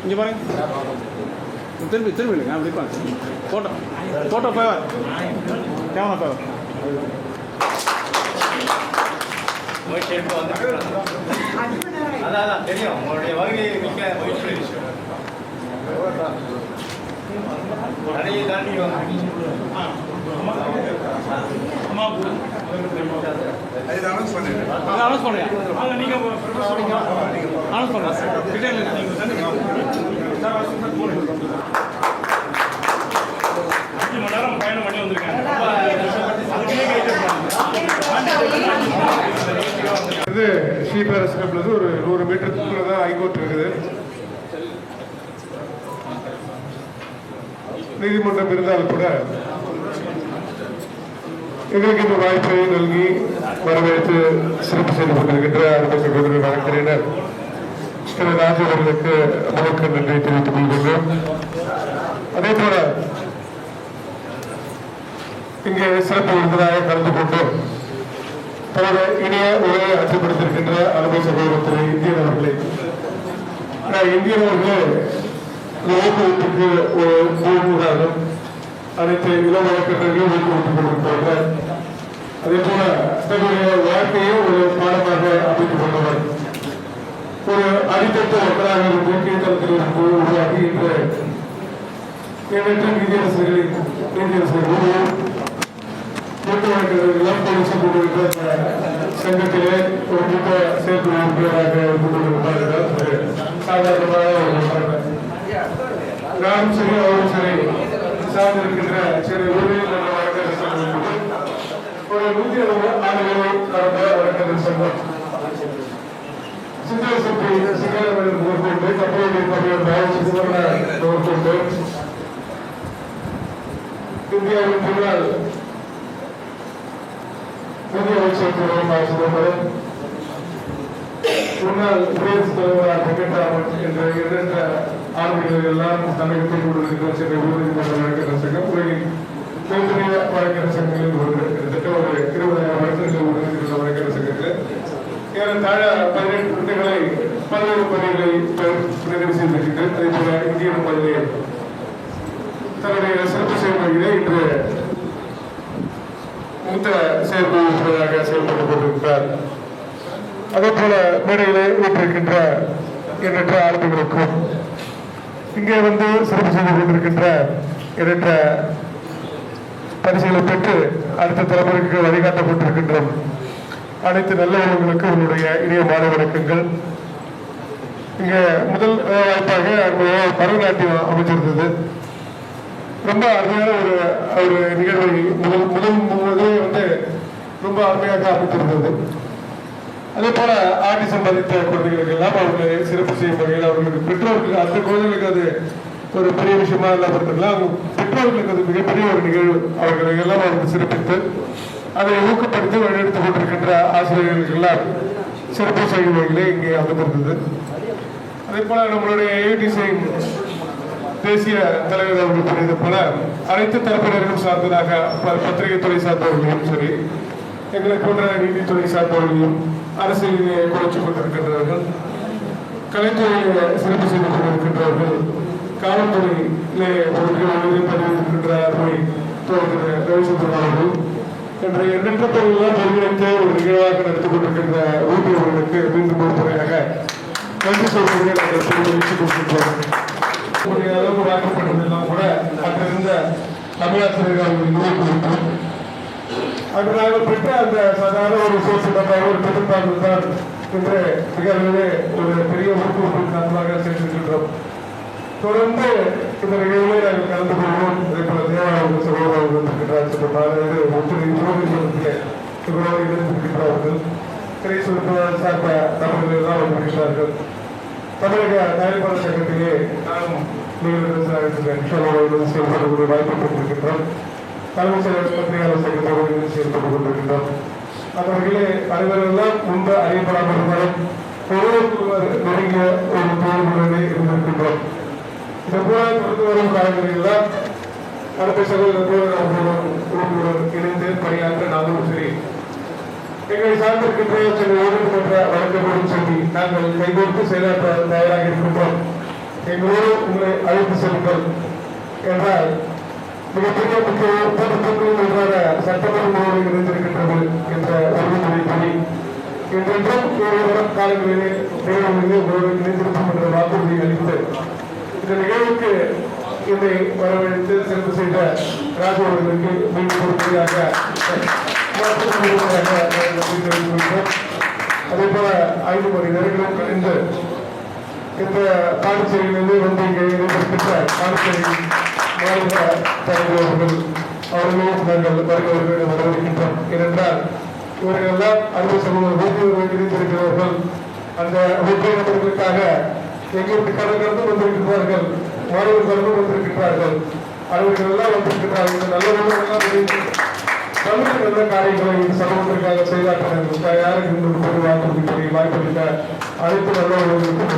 இங்கே பாருங்க. திரும்பி இல்லைங்க. அப்படி பாருங்க. ஃபோட்டோ போவார். கேமரா போவார். அதான் தெரியும். உங்களுடைய வகையை மிக்க மகிழ்ச்சி. நிறைய தாண்டி அனௌன்ஸ் பண்ணுங்க. நீங்க அனௌன்ஸ் பண்ணுங்க. மணி நேரம் பயணம் பண்ணி வந்திருக்காங்க. இது ஸ்ரீபெரும்புதூர்ல ஒரு 100 மீட்டருக்குள்ள தான் ஹைகோர்ட் இருக்குது. நீதிமன்றம் இருந்தால் கூட எங்களுக்கு இந்த வாய்ப்பை நல்கி வரவேற்று சிறப்பு செய்து கொண்டிருக்கின்ற அருமை சகோதரர் வழக்கறிஞர் திரு ராஜு அவர்களுக்கு நமக்கு நன்றி தெரிவித்துக் கொள்கின்றோம். அதே போல இங்கே சிறப்பு விருந்தினராக கலந்து கொண்டு தனது இணைய உரையை அச்சப்படுத்தியிருக்கின்ற அருமை சகோதரர் திரு இந்தியன் அவர்களை இந்தியன் அவர்களே ஊக்குவிப்புக்கு ஒரு முன்னுதாரணம். அனைத்து இளம் வழக்கறிஞர்களும் ஊக்குவித்துக் கொண்டிருக்கிறார்கள். அதே போல தன்னுடைய வாழ்க்கையை ஒரு பாடமாக அமைத்துக் கொண்டவர். ஒரு அடித்தட்டு மக்களாக இருந்து கீழ்த்தளத்தில் இருந்து உருவாக்கி இன்று எண்ணற்ற நீதியரசர்களின் மூத்த வழக்கறிஞர்கள் போலீஸ் கொண்டிருக்கிற சங்கத்திலே ஒரு மூத்த செயற்குழு உறுப்பினராக இருந்து கொண்டிருப்பார்கள். சாதாரணமாக நானும் சரி அவரும் சரி சார்ந்திருக்கின்ற சிறு ஊரில் வழக்கறிஞர் சங்கம் ஒரு 160 ஆண்டுகளை கடந்த வழக்கறிஞர் சங்கம். சித்திர சிற்பி சிங்காரவேலன் முதற்கொண்டு கப்பலுடைய தலைவர் சிதம்பரம் முதற்கொண்டு இந்தியாவின் முன்னாள் நிதி அமைச்சர் சிதம்பரம், முன்னாள் குடியரசுத் தலைவராக வெங்கட்ராமன் என்ற எண்ணற்ற ஆளுமைகள் எல்லாம் தமிழகத்தில் கொண்டிருக்கிற சென்னை உயர்நீதிமன்ற வழக்கறிஞர் சங்கம் உலகின் மிகப்பெரிய வழக்கறிஞர் சங்கங்களில் ஒரு கிட்டத்தட்ட ஒரு 20,000 வழக்கறிஞர்கள் உடனிருக்கிற வழக்கறிஞர் சங்கத்தில் ஏறத்தாழ 18 திட்டங்களை பல்வேறு பணிகளை நிறைவு செய்திருக்கின்றனர். அதே போல இந்தியன் பள்ளியை தன்னுடைய சிறப்பு செயல்முறையிலே இன்று மூத்த செயற்குழு உறுப்பினராக செயல்பட்டுக் கொண்டிருக்கிறார். அதே போல மேடையிலே வீட்டிருக்கின்ற எண்ணற்ற ஆளுமைகளுக்கும் இங்கே வந்து சிறப்பு செய்து கொண்டிருக்கின்ற எண்ணற்ற பரிசுகளை பெற்று அடுத்த தலைமுறைக்கு வழிகாட்டப்பட்டிருக்கின்ற அனைத்து நல்ல உள்ளவர்களுக்கு உங்களுடைய இனிய மாலை வணக்கங்கள். இங்கே முதல் வாய்ப்பாக பரதநாட்டியம் அமைச்சிருந்தது. ரொம்ப அருமையான ஒரு நிகழ்வை முதலே வந்து ரொம்ப அருமையாக அமைத்திருந்தது. அதே போல ஆட்டிசம் பாதித்த குழந்தைகளுக்கு எல்லாம் அவர்களை சிறப்பு செய்யும் வகையில் அவர்களுக்கு பெற்றோர்களுக்கு அந்த குழந்தைகளுக்கு அது ஒரு பெரிய விஷயமா இல்லாமல் இருக்கலாம். பெற்றோர்களுக்கு அது மிகப்பெரிய ஒரு நிகழ்வு. அவர்களை எல்லாம் அவர்கள் சிறப்பித்து அதை ஊக்கப்படுத்தி வழிநடத்திக் கொண்டிருக்கின்ற ஆசிரியர்களுக்கு எல்லாம் சிறப்பு செய்யும் வகையிலே இங்கே அமைந்திருந்தது. அதே போல நம்மளுடைய ஏடிசி தேசிய தலைவர் அவர்கள் கூறியது போல அனைத்து தரப்பினர்களும் சார்ந்ததாக பத்திரிகை துறை சார்ந்தவர்களையும் சரி, எங்களை போன்ற நீதித்துறை சார்ந்தவர்களையும் அரசியலிலே குறைச்சிக் கொண்டிருக்கின்றவர்கள், கலைத்துறையிலே சிறப்பு செய்து கொண்டிருக்கின்றவர்கள், காவல்துறையிலே பதிவிருக்கின்ற ரவிசந்திரன் அவர்கள் என்ற எண்ணற்ற பொருள்கள் ஒருங்கிணைத்து ஒரு நிகழ்வாக நடத்தி கொண்டிருக்கின்ற ஊட்டி அவர்களுக்கு மீண்டும் ஒரு முறையாக நன்றி சொல்வதை நாங்கள் தெரிவித்துக் கொண்டிருக்கிறோம். அளவு வாக்கப்பட்டதெல்லாம் கூட அங்கிருந்த தமிழாசிரியர்கள் அவர்கள் நிறுவனம் அங்கு நாங்கள் பெற்ற அந்த சாதாரண ஒரு சோசியலாக ஒரு பெரும்பான்மை தான் என்று மிகவே ஒரு பெரிய ஊக்குவிப்பு நன்றாக சென்றிருக்கின்றோம். தொடர்ந்து இந்த நிகழ்வை நாங்கள் கலந்து கொள்வோம். அதே போல தேவாலயம் சகோதரர்கள் வந்திருக்கிறார்கள், ஒற்றுமை இவரோடு இணைந்திருக்கின்றார்கள், திரை சுருக்கம் சார்ந்த நபர்கள் எல்லாம் வந்திருக்கிறார்கள். தமிழக தயாரிப்பாளர் சங்கத்திலே நானும் செயல்படக்கூடிய வாய்ப்பு பெற்றிருக்கின்றோம். தலைமைச் செயலர் பத்திரிகையாளர் சங்கத்தோடு செயல்பட்டு கொண்டிருக்கின்றோம். அந்த வகையிலே அனைவரெல்லாம் முன்பு அறியப்படாமல் இருந்தாலும் ஒருவருக்கொருவர் நெருங்கிய ஒரு தோழர்களுடனே இருந்திருக்கின்றோம். இந்த போல தொடர்ந்து வரும் காலங்களில் அடுத்த சகோதரர் அவர்களுடன் இணைந்து பணியாற்ற நாங்களும் சரி, எங்களை சார்ந்திருக்கின்ற சென்னை உயர்நீதிமன்ற வழக்கப்படும் சொல்லி நாங்கள் கைகோர்த்து செயலாற்ற தயாராக இருக்கின்றோம். எங்களோடு உங்களை அழைத்து செல்லுங்கள் என்றால் மிகப்பெரிய முக்கிய ஒன்றான சட்டமன்றங்களோடு இணைந்திருக்கின்றது என்ற உறுதிமொழி என்றென்றும் வரும் காலங்களிலே நிகழ்வுகளிலே உங்களோடு இணைந்திருக்கும் என்ற வாக்குறுதியை அளித்து இந்த நிகழ்வுக்கு என்னை வரவழைத்து சிறப்பு செய்த ராஜு அவர்களுக்கு மீண்டும் ஒரு முறையாக அதே போல 5 மணி நேரங்களும் கழிந்து இந்த பாண்டிச்சேரியிலிருந்து வந்து இங்கே இணைந்திருக்கின்ற பாண்டிச்சேரி மாநில தலைவர்கள் அவர்களும் நாங்கள் வருகிறவர்கள் வரவேற்கின்றோம். ஏனென்றால் இவர்கள் எல்லாம் அறுபது சமூகம் இணைந்திருக்கிறவர்கள். அந்த ஒற்றை நபர்களுக்காக எங்களுக்கு கடற்கடந்து வந்திருக்கிறார்கள், மாணவர் கடந்து வந்திருக்கிறார்கள், அவர்கள் எல்லாம் வந்திருக்கிறார்கள். நல்லவர்கள் தமிழ் நல்ல காரியங்களை இந்த சமூகத்திற்காக செய்தார்கள். யாருக்கு இந்த ஒரு வாக்குறுதி வாய்ப்பளித்த அனைத்து நல்லவர்களுக்கும்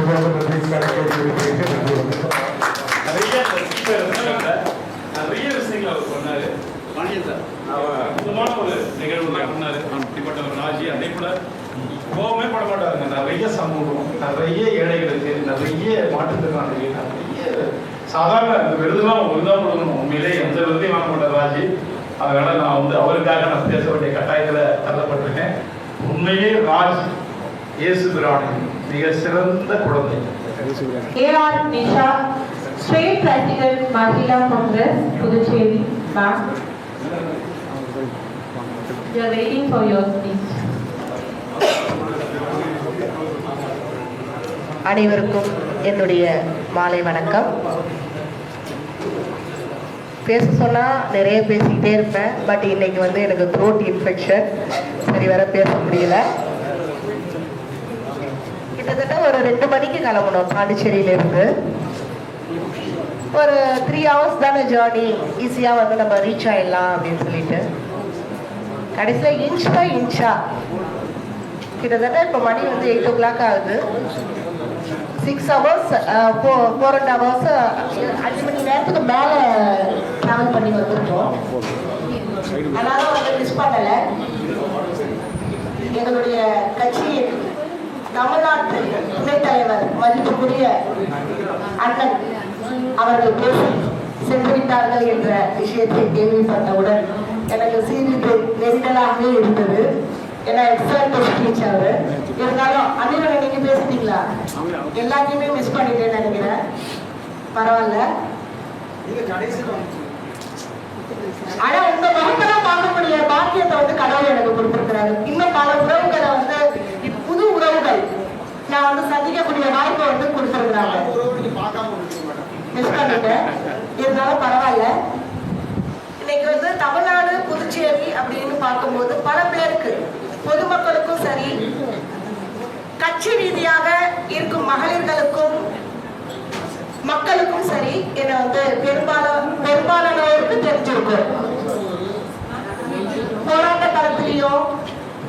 நிறைய விஷயங்கள் அவர் சொன்னாரு. அற்புதமான ஒரு நிகழ்வு சொன்னாரு. அப்படிப்பட்ட ஒரு ராஜி அதே போல கோபமே பட மாட்டாருங்க. நிறைய சமூகம், நிறைய ஏழைகளுக்கு, நிறைய மாற்றுத்திறனாளிகள், நிறைய சாதாரண இந்த விருதுலாம் ஒழுங்காக கொடுக்கணும். உண்மையிலே எந்த விருதையும் வாங்க மாட்டார் ராஜி. அதனால நான் வந்து அவருக்காக நான் பேச வேண்டிய கட்டாயத்தில் தள்ளப்பட்டிருக்கேன். உண்மையே ராஜ் இயேசு பிரானின் மிக சிறந்த குழந்தை. A.R. Nisha, State President, Mahila Congress, Puducherry, ma'am. We are waiting for your speech. அனைவருக்கும் என்னுடைய மாலை வணக்கம். பேச சொன்னால் நிறைய பேசிக்கிட்டே இருப்பேன். பட் இன்னைக்கு வந்து எனக்கு த்ரோட் இன்ஃபெக்ஷன், சரி வர பேச முடியல. கிட்டத்தட்ட ஒரு 2 மணிக்கு கிளம்பணும் பாண்டிச்சேரியிலேருந்து. ஒரு 3 hours தானே ஜேர்னி, ஈஸியாக வந்து நம்ம ரீச் ஆகிடலாம் அப்படின்னு சொல்லிட்டு கடைசியில் இன்ச் பை இன்ச்சா கிட்டத்தட்ட இப்போ மணி வந்து 8 o'clock ஆகுது. 6 hours 4.5 hours 5 மணி நேரத்துக்கு மேலே ட்ராவல் பண்ணி வந்துருக்கோம். அதனால வந்து மிஸ் பண்ணலை. எங்களுடைய கட்சியின் தமிழ்நாட்டு துணைத் தலைவர் மதிப்புக்குரிய அண்ணன் அவர்கள் பேசி சென்றுவிட்டார்கள் என்ற விஷயத்தை கேள்விப்பட்டவுடன் எனக்கு சிறிது நெருடலாகவே இருந்தது. ஏன்னா எக்ஸலண்ட் ஸ்பீச் அவரு. இருந்தாலும் அன்னிவரை நீங்க பேசிட்டீங்களா? எல்லாத்தையுமே மிஸ் பண்ணிட்டேன்னு நினைக்கிறேன். பரவாயில்ல. ஆனா உங்க முகத்தெல்லாம் பார்க்கக்கூடிய பாக்கியத்தை வந்து கடவுள் எனக்கு கொடுத்திருக்கிறாரு. இன்னும் பல உறவுகளை வந்து புது உறவுகள் நான் வந்து சந்திக்கக்கூடிய வாய்ப்பை வந்து கொடுத்திருக்கிறாங்க. மிஸ் பண்ணிட்டேன். இருந்தாலும் பரவாயில்ல. இன்னைக்கு வந்து தமிழ்நாடு புதுச்சேரி அப்படின்னு பார்க்கும்போது பல பேருக்கு, பொதுமக்களுக்கும் சரி, கட்சி ரீதியாக இருக்கும் மகளிர்களுக்கும் மக்களுக்கும் சரி, என்னை வந்து பெரும்பாலானோருக்கு தெரிஞ்சிருக்கும். போராட்ட களத்திலையும்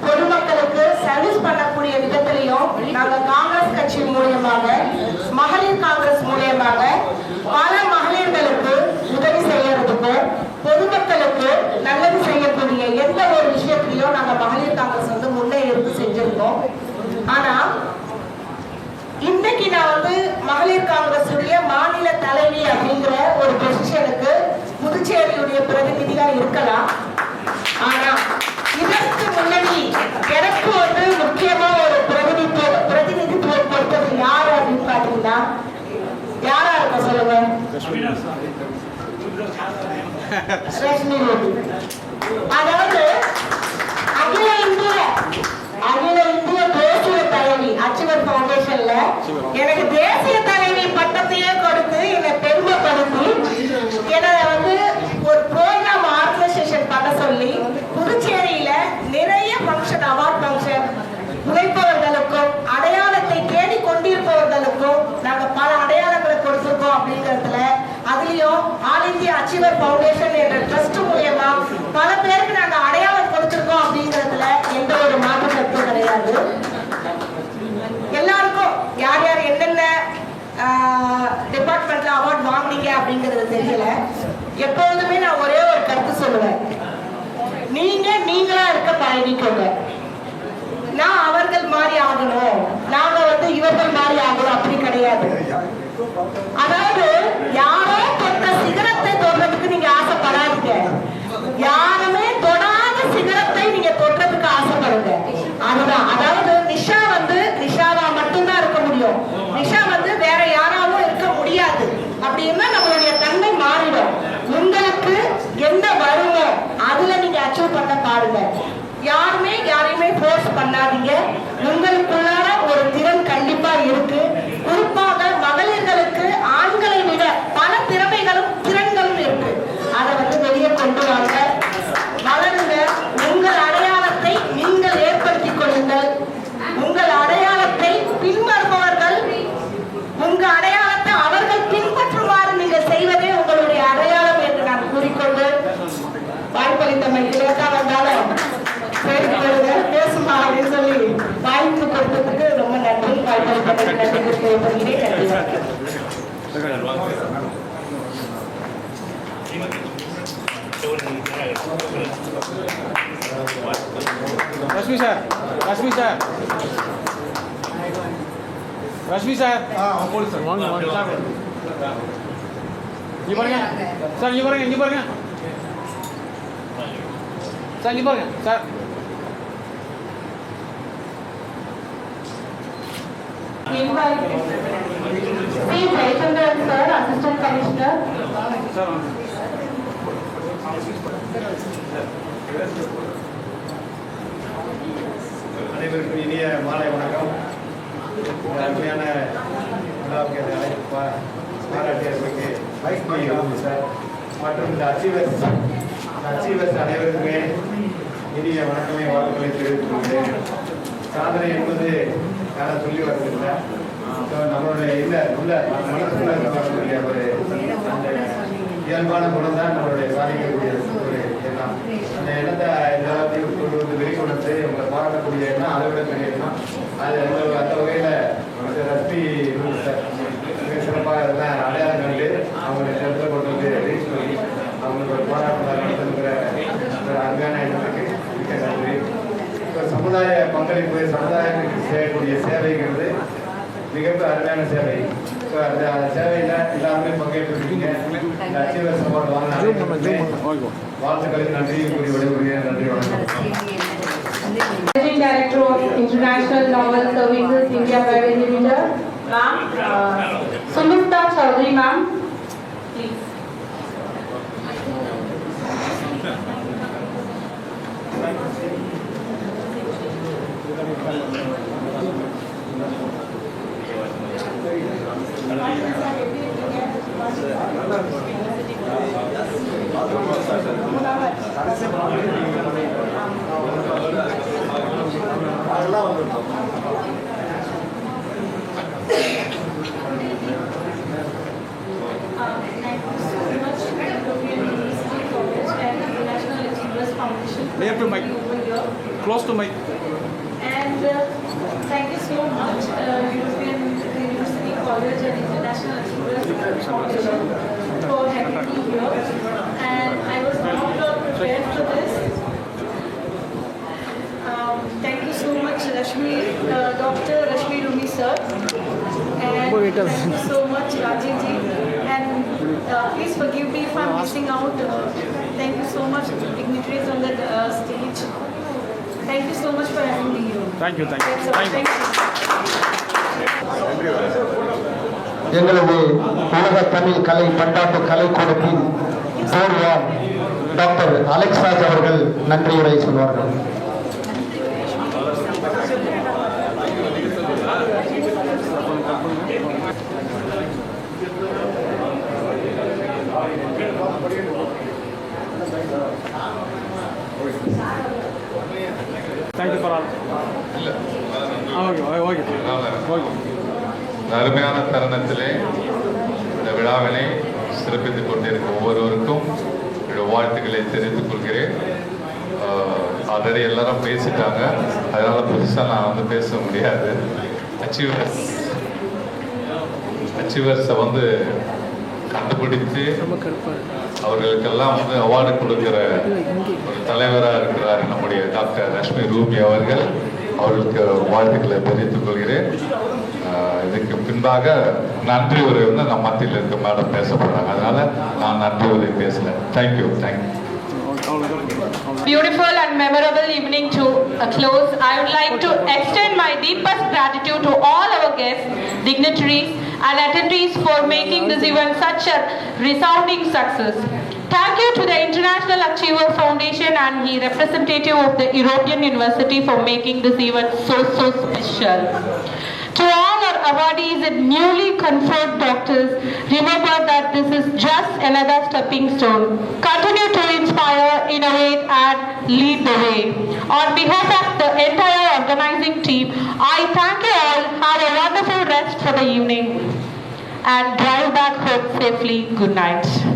பொதுமக்களுக்கு சர்வீஸ் பண்ணக்கூடிய விதத்திலையும் நாங்க காங்கிரஸ் கட்சி மூலியமாக, மகளிர் காங்கிரஸ் மூலியமாக பல மகளிர்களுக்கு உதவி செய்யறதுக்கும் பொதுமக்களுக்கு நல்லது செய்யக்கூடிய எந்த ஒரு விஷயத்திலையும் நாங்க மகளிர் காங்கிரஸ் வந்து முன்னே இருந்து செஞ்சிருக்கோம். ஆனா இன்னைக்கு நான் வந்து மகளிர் காங்கிரஸ் உடைய மாநில தலைவி அப்படிங்கிற ஒரு பொசிஷனுக்கு புதுச்சேரியுடைய பிரதிநிதியா இருக்கலாம். ஆனா இதற்கு முன்னாடி எனக்கு வந்து முக்கியமா ஒரு பிரதிநிதித்துவம் கொடுத்தது யாரு அப்படின்னு பாத்தீங்கன்னா யாரா இருக்க சொல்லுங்க? ரஷ்மி லோபி. அதாவது அகில இந்திய தேசிய தலைவி அச்சீவர் ஃபவுண்டேஷன்ல எனக்கு தேசிய தலைவி பட்டத்தையே கொடுத்து என்னை பெருமைப்படுத்தி என்னை வந்து ஒரு ப்ரோக்ராம் ஆர்கனைசேஷன் பண்ண சொல்லி புதுச்சேரியில நிறைய ஃபங்க்ஷன், அவார்ட் ஃபங்க்ஷன், உழைப்பவர்களுக்கும் அடையாளத்தை தேடி கொண்டிருப்பவர்களுக்கும் நாங்க பல அடையாளங்களை கொடுத்திருக்கோம் அப்படிங்கிறதுல, அதுலயும் ஆல் இந்தியா அச்சீவர் ஃபவுண்டேஷன் என்ற ட்ரஸ்ட் மூலமா பல பேருக்கு நாங்க அடையாளம் கொடுத்திருக்கோம் அப்படிங்கிறதுல எந்த ஒரு மாற்று கருத்தும் கிடையாது. எல்லாருக்கும் யார் யார் என்னென்ன டிபார்ட்மெண்ட்ல அவார்ட் வாங்கினீங்க அப்படிங்கிறது தெரியல. எப்பொழுதுமே நான் ஒரே ஒரு கருத்து சொல்லுவேன், நீங்களா இருக்க பழகிக்கோங்க. நான் அவர்கள் மாதிரி ஆகணும், நாங்க வந்து இவர்கள் மாதிரி ஆகணும் அப்படி கிடையாது. அதாவது யாரோ தொட்ட சிகரத்தை தொடுறதுக்கு நீங்க ஆசைப்படாதீங்க. யாருமே தொடாத சிகரத்தை நீங்க தொடுறதுக்கு ஆசைப்படுங்க. அதுதான். அதாவது நிஷா வந்து நிஷாவா மட்டும்தான் இருக்க முடியும். நிஷா வந்து வேற யாராலும் இருக்க முடியாது. அப்படின்னா நம்மளுடைய தன்மை மாறிடும். உங்களுக்கு என்ன வருமோ அதுல நீங்க அச்சீவ் பண்ண பாருங்க. யாரையுமே ஃபோர்ஸ் பண்ணாதீங்க. உங்களுக்குள்ளார ஒரு திறன் கண்டிப்பா இருக்கு. குறிப்பாக மகளிர்களுக்கு ஆண்களை விட பல திறன்களும் இருக்கு. அதை வந்து வெளியே கொண்டு வாங்க, வளருங்க. உங்கள் அடையாளத்தை நீங்கள் ஏற்படுத்திக் கொள்ளுங்கள். உங்கள் அடையாளத்தை பின்வருபவர்கள் உங்க அடையாளத்தை அவர்கள் பின்பற்றுமாறு நீங்கள் செய்வதே உங்களுடைய அடையாளம் என்று நான் கூறிக்கொண்டு வாய்ப்பளித்தமைக்கு லேட்டா வந்தாலும் பேசுமா அப்படின்னு சொல்லி வாய்ப்பு கொடுத்ததுக்கு ரொம்ப நன்றி. வாய்ப்பளித்தமைக்கு நன்றி தெரிவிக்கிறேன். Rashmi sir, Rashmi sir, Rashmi sir, police sir வாங்க வாங்க சார். இங்க பாருங்க சார், இங்க பாருங்க, இங்க பாருங்க சார், இங்க பாருங்க sir. Sir, Assistant Commissioner. Sir. அனைவருக்கும் இனிய மாலை வணக்கம். அருமையான பாராட்டியவர்களுக்கு சார் மற்றும் இந்த அச்சீவர்ஸ் அனைவருக்குமே இனிய வணக்கமே வாழ்த்துக்களை தெரிவித்துக் கொள்கிறேன். சாதனை என்பது யாரும் சொல்லி வரதில்லை. ஸோ நம்மளுடைய இந்த உள்ள மனசுக்குள்ள இருக்கக்கூடிய ஒரு அந்த இயல்பான குணம் தான் நம்மளுடைய சாதிக்கக்கூடிய ஒரு எண்ணம். அந்த எண்ணத்தை எல்லாத்தையும் கொண்டு வந்து வெளிக்கொண்டு உங்களை பாராட்டக்கூடிய எண்ணம் அதை விட பெரிய எண்ணம். அது அந்த வகையில் ரஷ்மி சார் மிக சிறப்பாக அதெல்லாம் அடையாளம் கண்டு அவங்களை இடத்துல கொண்டு வந்து ரீச் பண்ணி அவங்களுக்கு ஒரு பாராட்டு நடத்துங்கிற ஒரு அருமையான எண்ணத்துக்கு மிக நன்றி. இப்போ சமுதாய பங்களிப்பு, சமுதாயத்துக்கு செய்யக்கூடிய சேவைங்கிறது மிக அருமையான சேவை. ஸோ அந்த சேவையில் எல்லாருமே பங்கேற்றிருக்கீங்க. இந்த அச்சீவர்ஸ் அவார்டு வாங்கினாங்க. வாழ்த்துக்களை நன்றி கூறி விடைபெறுகிறேன். நன்றி, வணக்கம். Managing Director of International Novel Services India Private Limited, ma'am, Sumita Chaudhary, ma'am, please. Near to mic. Close to mic. And thank you so much, European University College and International Achievers Foundation, for having me here. And I was not prepared for this. Thank you so much, Dr. Rashmi Rumi sir. And thank you so much, Rajiv ji. And please forgive me if I'm missing out. Thank you so much, dignitaries on the stage. Thank you so much for having me here. Thank you. That's all. Thank you. எங்களது உலக தமிழ் கலை பண்பாட்டு கலைக்கூடத்தின் போர்வார் டாக்டர் அலெக்ஸ் ராஜ் அவர்கள் நன்றியுரை சொல்வார்கள். Thank you for all. அருமையான தருணத்திலே இந்த விழாவினை சிறப்பித்துக் கொண்டிருக்கும் ஒவ்வொருவருக்கும் வாழ்த்துக்களை தெரிவித்துக் கொள்கிறேன். ஆல்ரெடி எல்லாரும் பேசிட்டாங்க, அதனால புதுசாக நான் வந்து பேச முடியாது. அச்சீவர்ஸை வந்து கண்டுபிடித்து அவர்களுக்கெல்லாம் வந்து அவார்டு கொடுக்கிற ஒரு தலைவராக இருக்கிறார் நம்முடைய டாக்டர் ரஷ்மி ரூமி அவர்கள். அவர்களுக்கு வாழ்த்துக்களை தெரிவித்துக் கொள்கிறேன். இதுக்கு பின்பாக நன்றி உரை வந்து நம்ம மத்தியில் இருக்க மேடம் பேச போறாங்க, அதனால நான் நன்றி உரை பேசல. Thank you. Beautiful and memorable evening to a close. I would like to extend my deepest gratitude to all our guests, dignitaries and attendees for making this event such a resounding success. Thank you to the International Achiever Foundation and the representative of the European University for making this event so special. To all our awardees and newly conferred doctors, remember that this is just another stepping stone. Continue to inspire, innovate and lead the way. On behalf of the entire organizing team, I thank you all. Have a wonderful rest for the evening and drive back home safely. Good night.